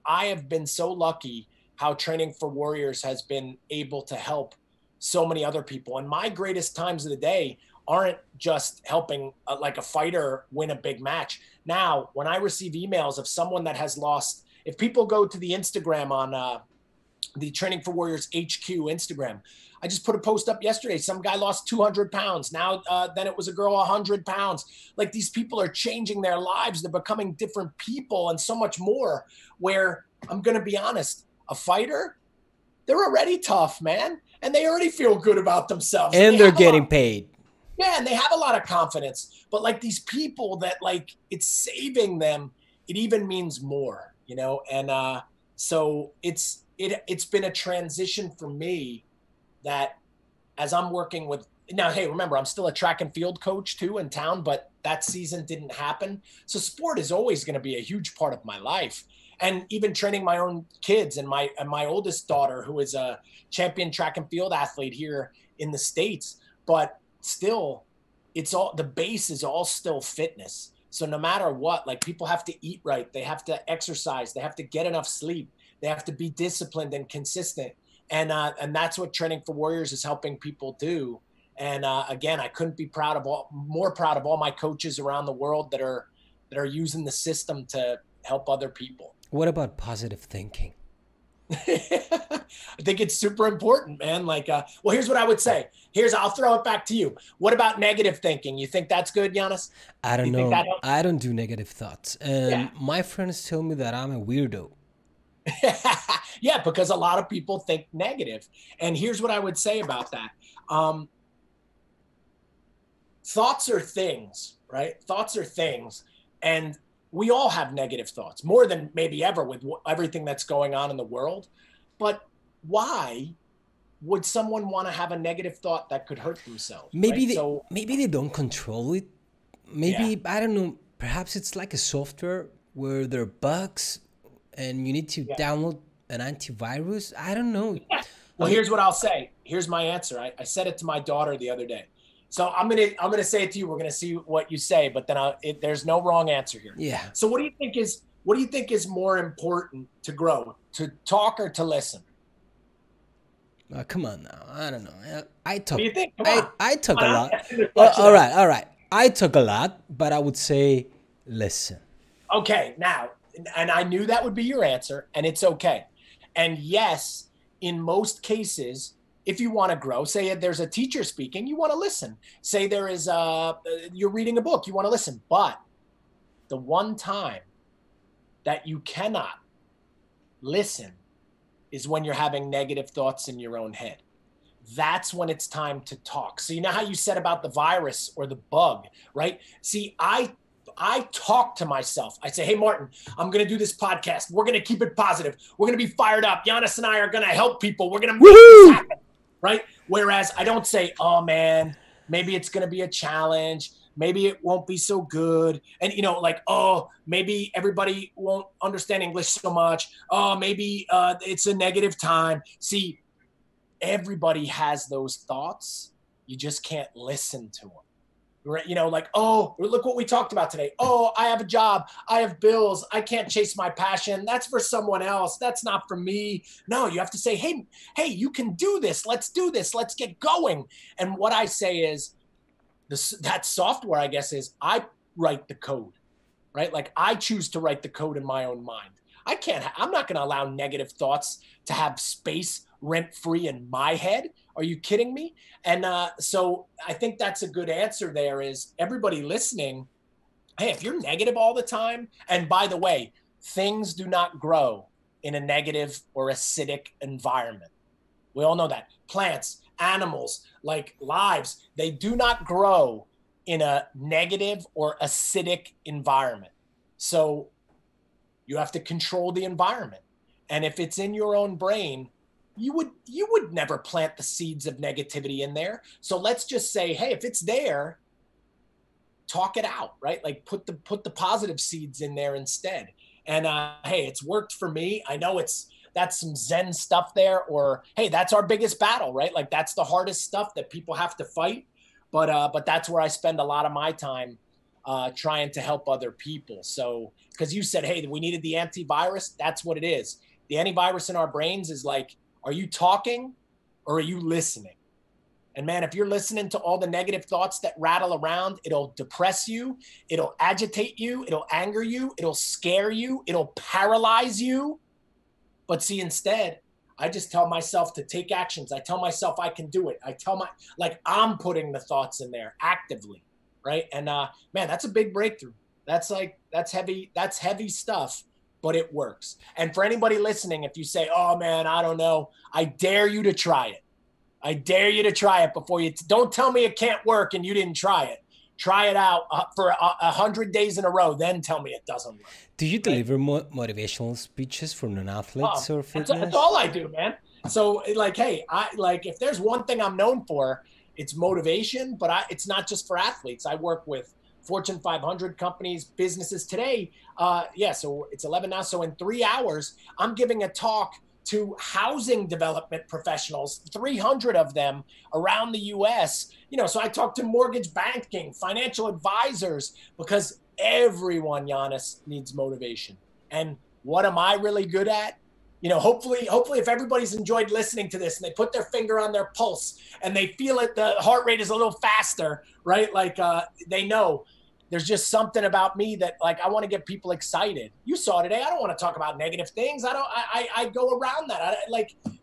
I have been so lucky how Training for Warriors has been able to help so many other people. And my greatest times of the day aren't just helping like a fighter win a big match. Now, when I receive emails of someone that has lost, if people go to the Instagram on the Training for Warriors HQ Instagram, I just put a post up yesterday. Some guy lost 200 pounds. Now, then it was a girl 100 pounds. Like, these people are changing their lives. They're becoming different people and so much more, where I'm going to be honest, a fighter, they're already tough, man. And they already feel good about themselves. And they're getting paid. Yeah. And they have a lot of confidence, but like these people that like it's saving them, it even means more, you know? And so it's been a transition for me that as I'm working with now, hey, remember, I'm still a track and field coach too in town, but that season didn't happen. So sport is always going to be a huge part of my life. And even training my own kids and my oldest daughter, who is a champion track and field athlete here in the States, but still the base is all still fitness. So no matter what, like, people have to eat right. They have to exercise. They have to get enough sleep. They have to be disciplined and consistent. And that's what Training for Warriors is helping people do. And again, I couldn't be more proud of all my coaches around the world that are using the system to help other people. What about positive thinking? I think it's super important, man. Like, well, here's what I would say. I'll throw it back to you. What about negative thinking? You think that's good, Giannis? I don't know. I don't do negative thoughts. And my friends tell me that I'm a weirdo. Yeah, because a lot of people think negative. And here's what I would say about that. Thoughts are things, right? Thoughts are things. And we all have negative thoughts, more than maybe ever with everything that's going on in the world. But why would someone want to have a negative thought that could hurt themselves? Maybe they don't control it. Maybe, I don't know, perhaps it's like a software where there are bugs and you need to download an antivirus. I don't know. Yeah. Well, here's what I'll say. Here's my answer. I said it to my daughter the other day. So I'm gonna say it to you. We're gonna see what you say, but then there's no wrong answer here. Yeah. So what do you think is more important to grow, to talk or to listen? Come on now. I don't know. I talk. What do you think? Come on. I talk a lot. All right. I talk a lot, but I would say listen. Okay, now, and I knew that would be your answer, and it's okay. And yes, in most cases, if you want to grow, say there's a teacher speaking, you want to listen. Say there is you're reading a book, you want to listen. But the one time that you cannot listen is when you're having negative thoughts in your own head. That's when it's time to talk. So you know how you said about the virus or the bug, right? See, I talk to myself. I say, hey, Martin, I'm going to do this podcast. We're going to keep it positive. We're going to be fired up. Giannis and I are going to help people. We're going to make this happen, right? Whereas I don't say, oh, man, maybe it's going to be a challenge. Maybe it won't be so good. And, you know, like, oh, maybe everybody won't understand English so much. Oh, maybe it's a negative time. See, everybody has those thoughts. You just can't listen to them. You know, like, oh, look what we talked about today. Oh, I have a job. I have bills. I can't chase my passion. That's for someone else. That's not for me. No, you have to say, hey, you can do this. Let's do this. Let's get going. And what I say is that software, I guess, is I write the code, right? Like I choose to write the code in my own mind. I'm not going to allow negative thoughts to have space rent-free in my head. Are you kidding me? And so I think that's a good answer there is everybody listening, hey, if you're negative all the time, and by the way, things do not grow in a negative or acidic environment. We all know that. Plants, animals, like lives, they do not grow in a negative or acidic environment. So you have to control the environment. And if it's in your own brain, you would never plant the seeds of negativity in there. So let's just say, hey, if it's there, talk it out, right? Like put the positive seeds in there instead. And hey, it's worked for me. I know that's some Zen stuff there, or hey, that's our biggest battle, right? Like that's the hardest stuff that people have to fight. But that's where I spend a lot of my time trying to help other people. So because you said, hey, we needed the antivirus, that's what it is. The antivirus in our brains is like, are you talking or are you listening? And man, if you're listening to all the negative thoughts that rattle around, it'll depress you, it'll agitate you, it'll anger you, it'll scare you, it'll paralyze you. But see, instead, I just tell myself to take actions. I tell myself I can do it. Like I'm putting the thoughts in there actively, right? And man, that's a big breakthrough. That's heavy stuff. But it works. And for anybody listening, if you say, oh man, I don't know, I dare you to try it. I dare you to try it before you, don't tell me it can't work and you didn't try it. Try it out for 100 days in a row, then tell me it doesn't work. Do you deliver motivational speeches for non-athletes or fitness? That's all I do, man. So like, hey, if there's one thing I'm known for, it's motivation, but it's not just for athletes. I work with Fortune 500 companies, businesses today. So it's 11 now. So in 3 hours, I'm giving a talk to housing development professionals, 300 of them around the US. You know, so I talk to mortgage banking, financial advisors, because everyone, Giannis, needs motivation. And what am I really good at? You know, hopefully if everybody's enjoyed listening to this and they put their finger on their pulse and they feel it, the heart rate is a little faster, right? Like they know there's just something about me that like, I want to get people excited. You saw today. I don't want to talk about negative things. I go around that.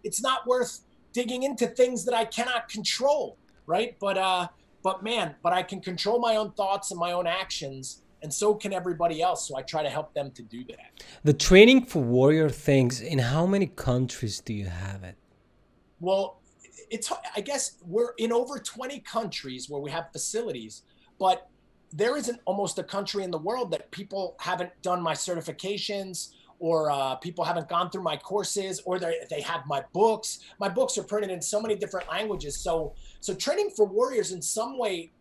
It's not worth digging into things that I cannot control. Right. But I can control my own thoughts and my own actions. And so can everybody else. So I try to help them to do that. The Training for Warrior things, in how many countries do you have it? Well, I guess we're in over 20 countries where we have facilities, but there isn't almost a country in the world that people haven't done my certifications or people haven't gone through my courses or they have my books. My books are printed in so many different languages. So Training for Warriors in some way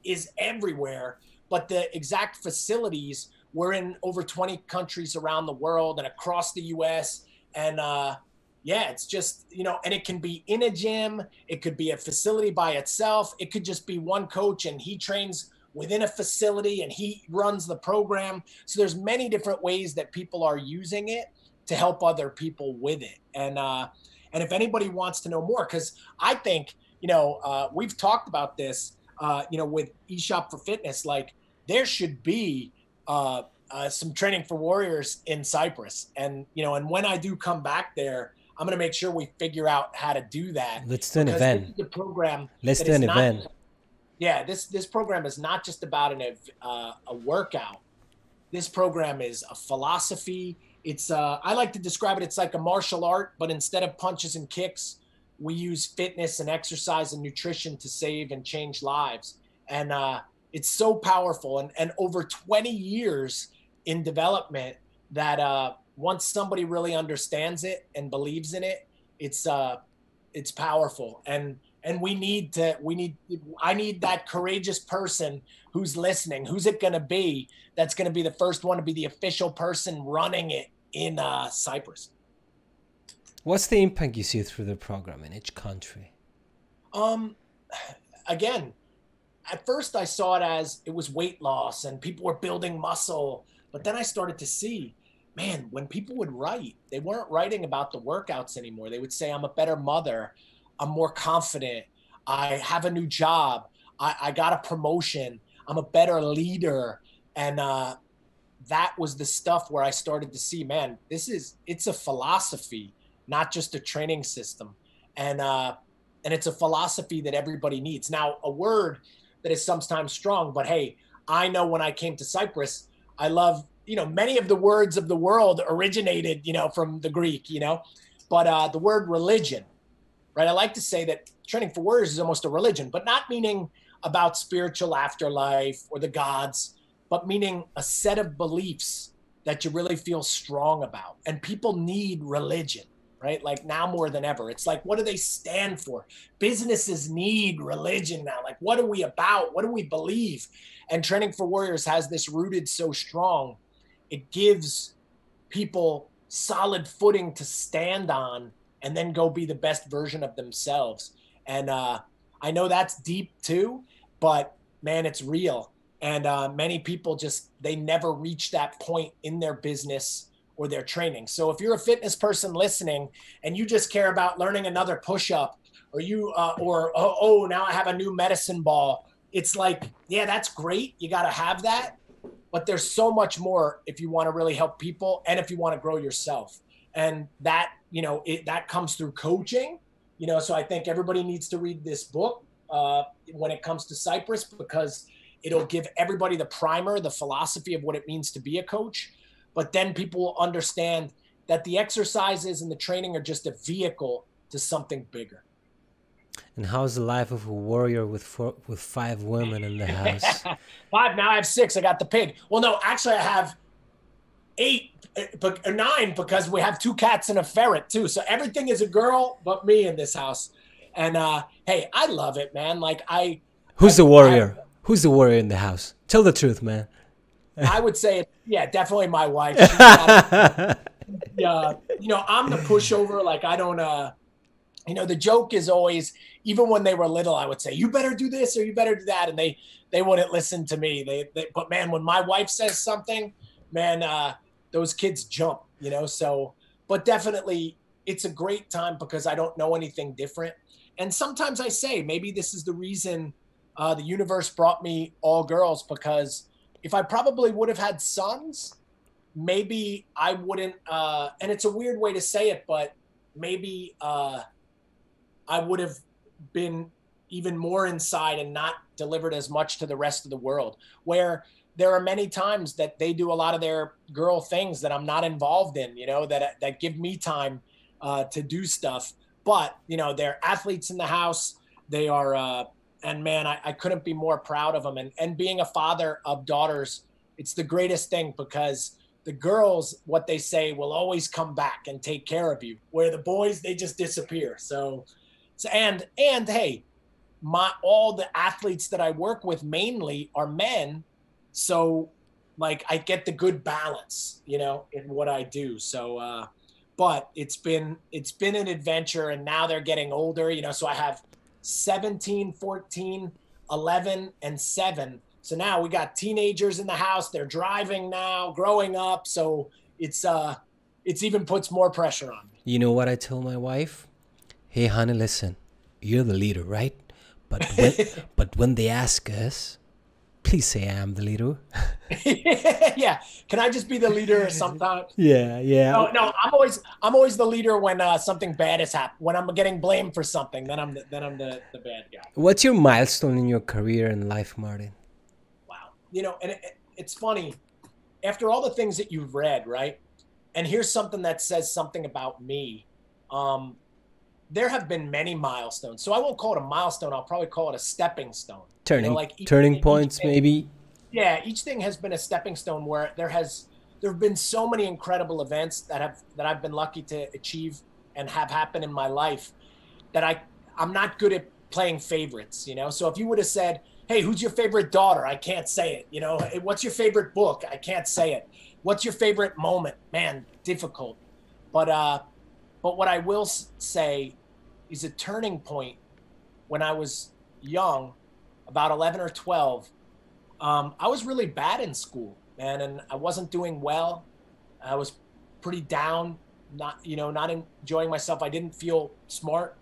is everywhere, but the exact facilities, we're in over 20 countries around the world and across the US. And it's just, you know, and it can be in a gym. It could be a facility by itself. It could just be one coach and he trains within a facility and he runs the program. So there's many different ways that people are using it to help other people with it. And if anybody wants to know more, because I think, you know, we've talked about this, you know, with eShop for Fitness, like there should be a some training for warriors in Cyprus. And, and when I do come back there, I'm going to make sure we figure out how to do that. Let's do an event. This is a program. Let's do an event. Yeah, this program is not just about a workout. This program is a philosophy. It's I like to describe it. It's like a martial art, but instead of punches and kicks, we use fitness and exercise and nutrition to save and change lives. And it's so powerful. And over 20 years in development that once somebody really understands it and believes in it, it's powerful. And I need that courageous person who's listening. Who's it going to be that's going to be the first one to be the official person running it in Cyprus? What's the impact you see through the program in each country? Again, at first I saw it as it was weight loss and people were building muscle. But then I started to see, man, when people would write, they weren't writing about the workouts anymore. They would say, I'm a better mother. I'm more confident. I have a new job. I got a promotion. I'm a better leader. And that was the stuff where I started to see, man, it's a philosophy, not just a training system. And it's a philosophy that everybody needs. Now, a word that is sometimes strong, but hey, I know when I came to Cyprus, I love, many of the words of the world originated, from the Greek, but the word religion, right? I like to say that training for warriors is almost a religion, but not meaning about spiritual afterlife or the gods, but meaning a set of beliefs that you really feel strong about. And people need religion, right? Like now more than ever. It's like, what do they stand for? Businesses need religion now. Like, what are we about? What do we believe? And training for warriors has this rooted so strong. It gives people solid footing to stand on and then go be the best version of themselves. And I know that's deep too, but man, it's real. And many people they never reach that point in their business or their training. So if you're a fitness person listening and you just care about learning another push-up or now I have a new medicine ball, it's like, yeah, that's great. You got to have that. But there's so much more if you want to really help people and if you want to grow yourself. And that, that comes through coaching, so I think everybody needs to read this book when it comes to Cyprus, because it'll give everybody the primer, the philosophy of what it means to be a coach. But then people will understand that the exercises and the training are just a vehicle to something bigger. And how's the life of a warrior with 5 women in the house? 5, now I have 6. I got the pig. Well, no, actually I have 9 because we have 2 cats and a ferret too. So everything is a girl but me in this house. And hey, I love it, man. Like Who's the warrior? Who's the warrior in the house? Tell the truth, man. I would say, yeah, definitely my wife. I'm the pushover. Like I don't, the joke is always, even when they were little, I would say, you better do this or you better do that. And they wouldn't listen to me. But man, when my wife says something, man, those kids jump, so, but definitely it's a great time because I don't know anything different. And sometimes I say, maybe this is the reason the universe brought me all girls, because if I probably would have had sons, maybe I wouldn't, and it's a weird way to say it, but maybe I would have been even more inside and not delivered as much to the rest of the world, where there are many times that they do a lot of their girl things that I'm not involved in, that give me time to do stuff. But, they're athletes in the house. They are, and man, I couldn't be more proud of them. And being a father of daughters, it's the greatest thing, because the girls, what they say, will always come back and take care of you, where the boys, they just disappear. So and hey, all the athletes that I work with mainly are men. So like I get the good balance, in what I do. So, but it's been an adventure, and now they're getting older, so I have 17, 14, 11, and 7. So now we got teenagers in the house. They're driving now, growing up. So it's even puts more pressure on me. You know what I tell my wife? Hey, honey, listen, you're the leader, right? But when they ask us, please say I'm the leader. Yeah. Can I just be the leader sometimes? Yeah. No. I'm always the leader when something bad has happened. When I'm getting blamed for something, then I'm the bad guy. What's your milestone in your career and life, Martin? Wow. And it's funny. After all the things that you've read, right? And here's something that says something about me. There have been many milestones. So I won't call it a milestone. I'll probably call it a stepping stone. Turning points, maybe. Yeah, each thing has been a stepping stone where there have been so many incredible events that I've been lucky to achieve and have happened in my life that I'm not good at playing favorites, So if you would have said, "Hey, who's your favorite daughter?" I can't say it. "Hey, what's your favorite book?" I can't say it. "What's your favorite moment?" Man, difficult. But what I will say is a turning point when I was young, about 11 or 12. I was really bad in school, man, and I wasn't doing well. I was pretty down, not enjoying myself. I didn't feel smart.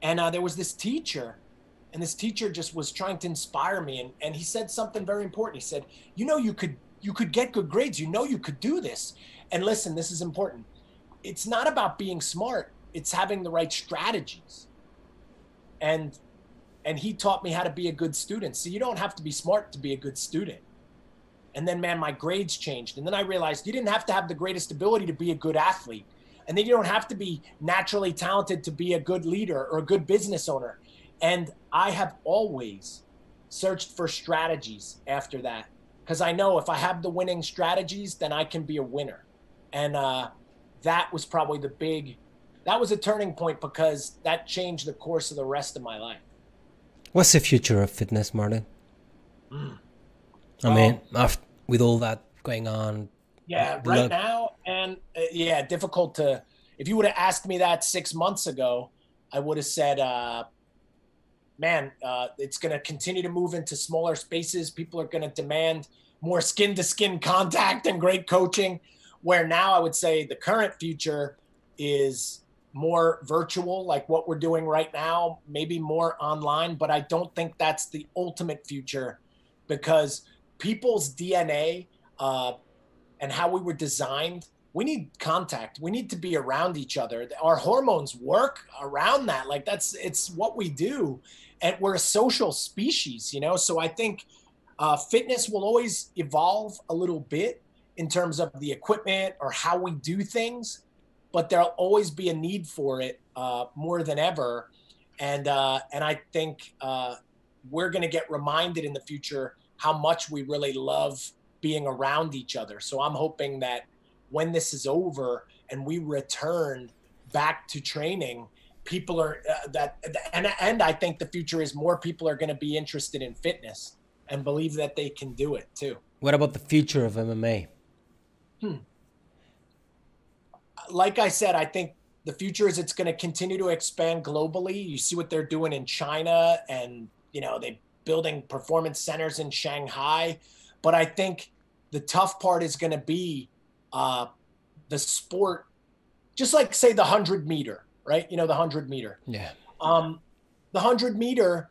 And there was this teacher, and this teacher just was trying to inspire me. And he said something very important. He said, you could get good grades. You could do this. And listen, this is important. It's not about being smart. It's having the right strategies. And he taught me how to be a good student. So you don't have to be smart to be a good student. And then, man, my grades changed. And then I realized you didn't have to have the greatest ability to be a good athlete. And then you don't have to be naturally talented to be a good leader or a good business owner. And I have always searched for strategies after that. Because I know if I have the winning strategies, then I can be a winner. And that was probably that was a turning point because that changed the course of the rest of my life. What's the future of fitness, Martin? I mean, with all that going on. Yeah, right now, and difficult to. If you would have asked me that 6 months ago, I would have said, it's going to continue to move into smaller spaces. People are going to demand more skin-to-skin contact and great coaching, where now I would say the current future is more virtual, like what we're doing right now, maybe more online, but I don't think that's the ultimate future because people's DNA and how we were designed, we need contact. We need to be around each other. Our hormones work around that. Like it's what we do. And we're a social species, So I think fitness will always evolve a little bit in terms of the equipment or how we do things. But there'll always be a need for it more than ever. And I think we're going to get reminded in the future how much we really love being around each other. So I'm hoping that when this is over and we return back to training, people are and I think the future is more people are going to be interested in fitness and believe that they can do it too. What about the future of MMA? Like I said, I think the future is it's going to continue to expand globally. You see what they're doing in China and, they're building performance centers in Shanghai. But I think the tough part is going to be the sport, just like, say, the 100 meter, right? The 100 meter. Yeah. The 100 meter,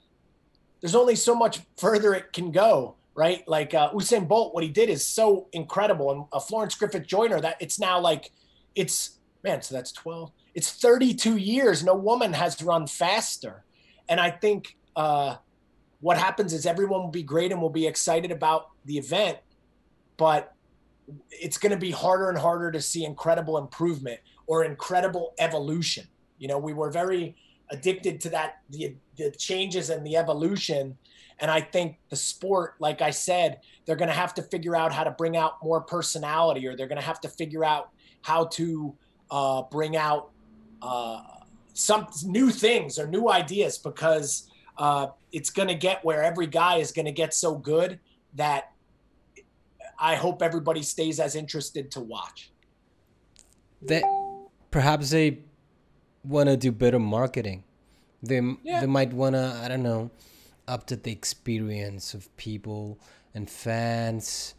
there's only so much further it can go, right? Like Usain Bolt, what he did is so incredible. And Florence Griffith Joyner, that it's now like, so that's 12. It's 32 years. No woman has run faster. And I think what happens is everyone will be great and will be excited about the event, but it's going to be harder and harder to see incredible improvement or incredible evolution. We were very addicted to that, the changes and the evolution. And I think the sport, like I said, they're going to have to figure out how to bring out more personality, or they're going to have to figure out how to bring out some new things or new ideas, because it's going to get where every guy is going to get so good that I hope everybody stays as interested to watch. Perhaps they want to do better marketing. They might want to, I don't know, update the experience of people and fans.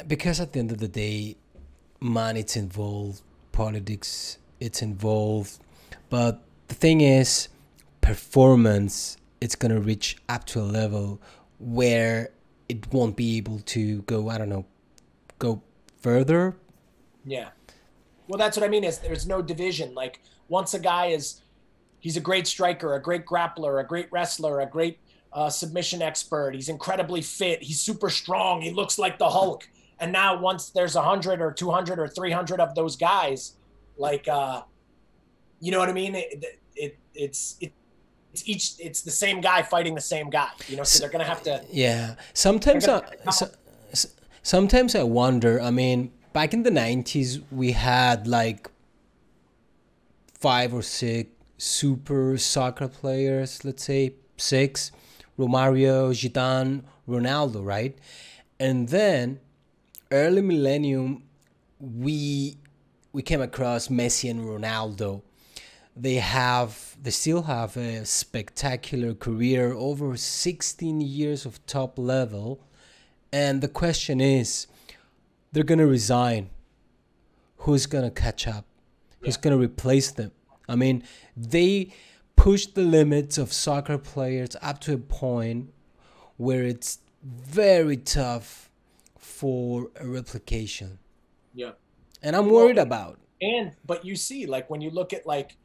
Because at the end of the day, money's involved, politics, it's involved. But the thing is, performance, it's going to reach up to a level where it won't be able to go, I don't know, go further. Yeah. Well, that's what I mean is there's no division. Like once a guy he's a great striker, a great grappler, a great wrestler, a great submission expert. He's incredibly fit. He's super strong. He looks like the Hulk. And now once there's 100 or 200 or 300 of those guys, like, you know what I mean? It's the same guy fighting the same guy, you know, so they're going to have to. Yeah. Sometimes I wonder, I mean, back in the 90s, we had like 5 or 6 super soccer players, let's say 6, Romario, Zidane, Ronaldo, right? And then early millennium, we came across Messi and Ronaldo. They still have a spectacular career, over 16 years of top level. And the question is, they're going to resign. Who's going to catch up? Who's going to replace them? I mean, they pushed the limits of soccer players up to a point where it's very tough for a replication. Yeah. And I'm worried about. But you see, like when you look at like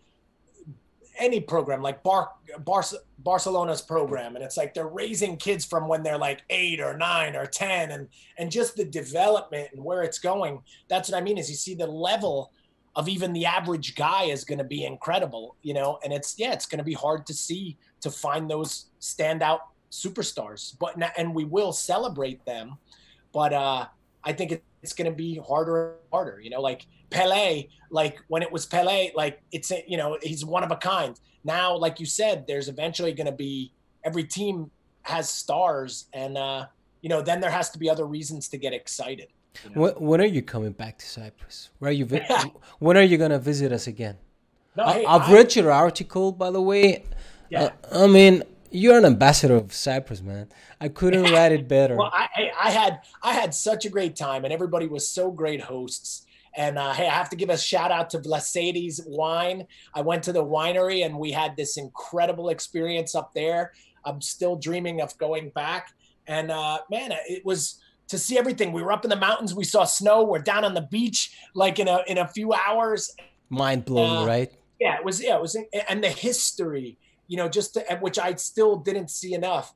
any program, like Barcelona's program, and it's like they're raising kids from when they're like 8 or 9 or 10, and just the development and where it's going. That's what I mean is you see the level of even the average guy is going to be incredible, you know, and it's going to be hard to find those standout superstars, and we will celebrate them. But I think it's going to be harder and harder, you know, like Pelé, like when it was Pelé, like it's, you know, he's one of a kind. Now, like you said, there's eventually going to be, every team has stars, and, you know, then there has to be other reasons to get excited. You know? When are you coming back to Cyprus? Where are you? When are you going to visit us again? No, I've read your article, by the way. Yeah. I mean, you're an ambassador of Cyprus, man. I couldn't write it better. Well, I had such a great time, and everybody was so great hosts. And hey, I have to give a shout out to Vlasides Wine. I went to the winery, and we had this incredible experience up there. I'm still dreaming of going back. And man, it was to see everything. We were up in the mountains. We saw snow. We're down on the beach, like in a few hours. Mind blowing, right? Yeah, it was. Yeah, it was. And the history, you know, which I still didn't see enough.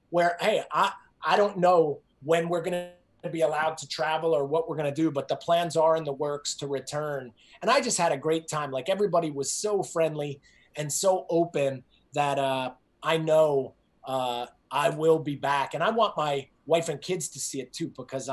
Where, hey, I don't know when we're going to be allowed to travel or what we're going to do, but the plans are in the works to return. And I just had a great time. Like everybody was so friendly and so open that I know I will be back. And I want my wife and kids to see it too, because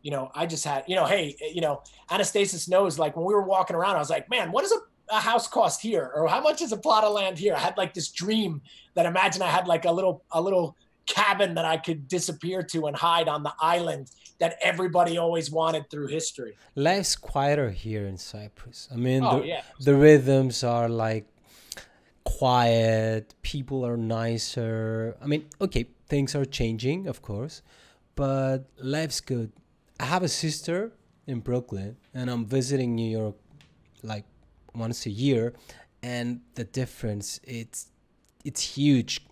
you know, I just had, you know, hey, you know, Anastasis knows, like when we were walking around, I was like, man, what does a house cost here? Or how much is a plot of land here? I had like this dream that imagine I had like a little cabin that I could disappear to and hide on the island that everybody always wanted through history. Life's quieter here in Cyprus. I mean, yeah. The rhythms are like quiet, people are nicer. I mean, okay, things are changing, of course, but life's good. I have a sister in Brooklyn, and I'm visiting New York like once a year, and the difference, it's huge.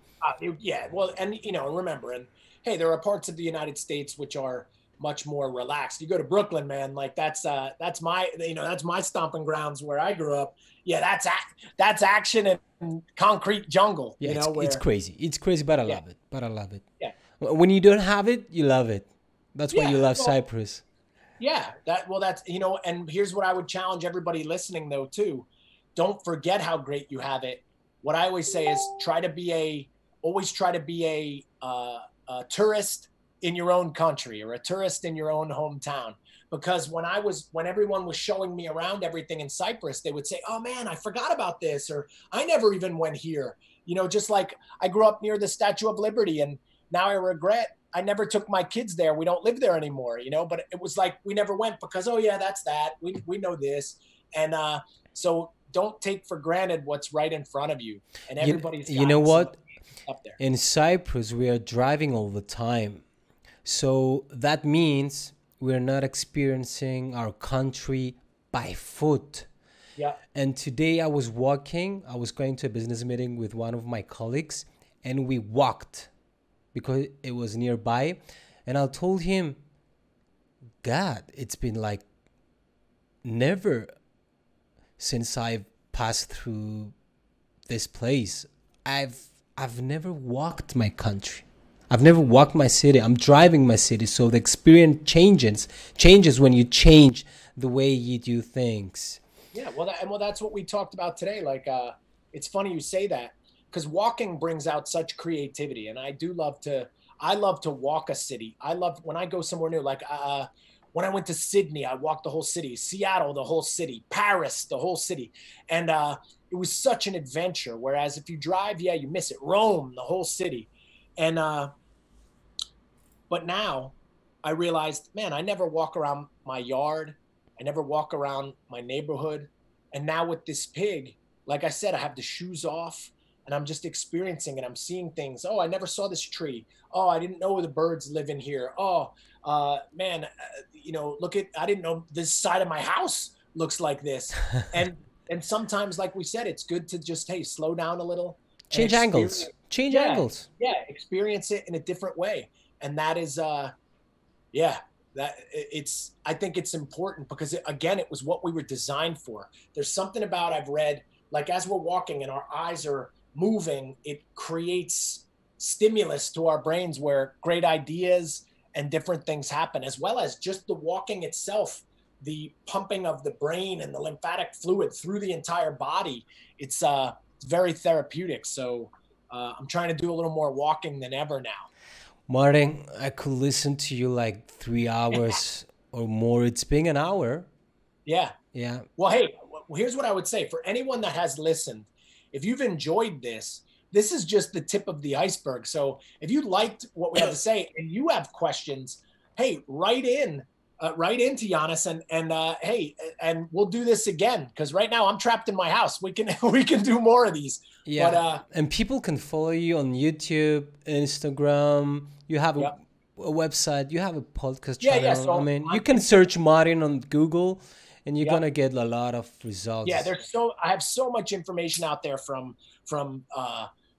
Yeah, well, and you know, remember, and hey, there are parts of the United States which are much more relaxed. You go to Brooklyn, man, like that's my, you know, that's my stomping grounds where I grew up. Yeah, that's action and concrete jungle. Yeah, you know, it's crazy. It's crazy, but I love it. But I love it. Yeah. When you don't have it, you love it. That's why you love Cyprus. Yeah, that's, you know, and here's what I would challenge everybody listening though too. Don't forget how great you have it. What I always say is always try to be a tourist in your own country or a tourist in your own hometown. Because when everyone was showing me around everything in Cyprus, they would say, oh man, I forgot about this, or I never even went here. You know, just like I grew up near the Statue of Liberty, and now I regret I never took my kids there. We don't live there anymore, you know, but it was like we never went because, oh yeah, that's that. We know this. And so don't take for granted what's right in front of you. And everybody's you know what? Up there. In Cyprus, we are driving all the time. So that means we're not experiencing our country by foot. Yeah. And today I was walking. I was going to a business meeting with one of my colleagues, and we walked because it was nearby. And I told him, God, it's been like never since I've passed through this place. I've never walked my country. I've never walked my city. I'm driving my city. So the experience changes when you change the way you do things. Yeah, well, that's what we talked about today. Like, it's funny you say that, because walking brings out such creativity, and I love to walk a city. I love when I go somewhere new. Like, when I went to Sydney, I walked the whole city. Seattle, the whole city. Paris, the whole city, and it was such an adventure. Whereas if you drive, yeah, you miss it. Rome, the whole city, and but now I realized, man, I never walk around my yard. I never walk around my neighborhood. And now with this pig, like I said, I have the shoes off and I'm just experiencing it. I'm seeing things. Oh, I never saw this tree. Oh, I didn't know the birds live in here. Oh, man, I didn't know this side of my house looks like this. And sometimes, like we said, it's good to just, hey, slow down a little. Change angles. Angles. Yeah, experience it in a different way. And that is, I think it's important because it was what we were designed for. There's something about, I've read, like as we're walking and our eyes are moving, it creates stimulus to our brains where great ideas and different things happen, as well as just the walking itself, the pumping of the brain and the lymphatic fluid through the entire body. It's very therapeutic. So I'm trying to do a little more walking than ever now. Martin, I could listen to you like 3 hours or more. It's been an hour. Yeah. Yeah. Well, hey, here's what I would say for anyone that has listened. If you've enjoyed this is just the tip of the iceberg. So if you liked what we had to say and you have questions, hey, write in to Giannis and we'll do this again. Because right now I'm trapped in my house. We can do more of these. Yeah. But, and people can follow you on YouTube, Instagram. You have a website. You have a podcast channel. Yeah. So you can search Martin on Google, and you're gonna get a lot of results. Yeah, I have so much information out there from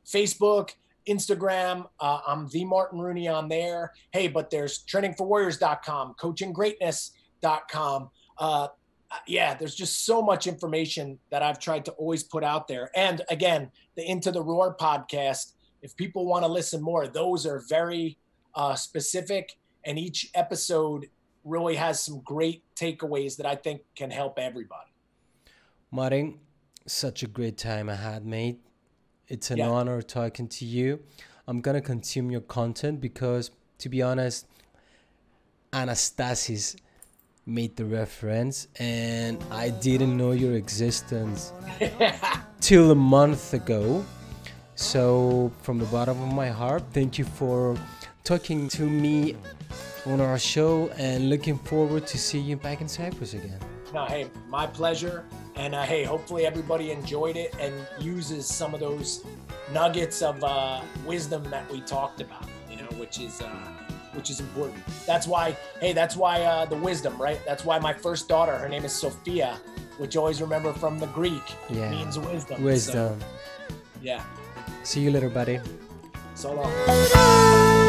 Facebook, Instagram. I'm the Martin Rooney on there. Hey, but there's trainingforwarriors.com, coachinggreatness.com. There's just so much information that I've tried to always put out there. And again, the Into the Roar podcast, if people want to listen more, those are very specific, and each episode really has some great takeaways that I think can help everybody. Martin, such a great time I had, mate. It's an honor talking to you. I'm going to consume your content because, to be honest, Anastasis made the reference and I didn't know your existence till a month ago. So from the bottom of my heart, thank you for talking to me on our show and looking forward to see you back in Cyprus again. No, hey, my pleasure. And hey, hopefully everybody enjoyed it and uses some of those nuggets of wisdom that we talked about, which is important. That's why the wisdom, right? That's why my first daughter, her name is Sophia, which always remember from the Greek, means wisdom. Wisdom. So, yeah. See you later, buddy. So long.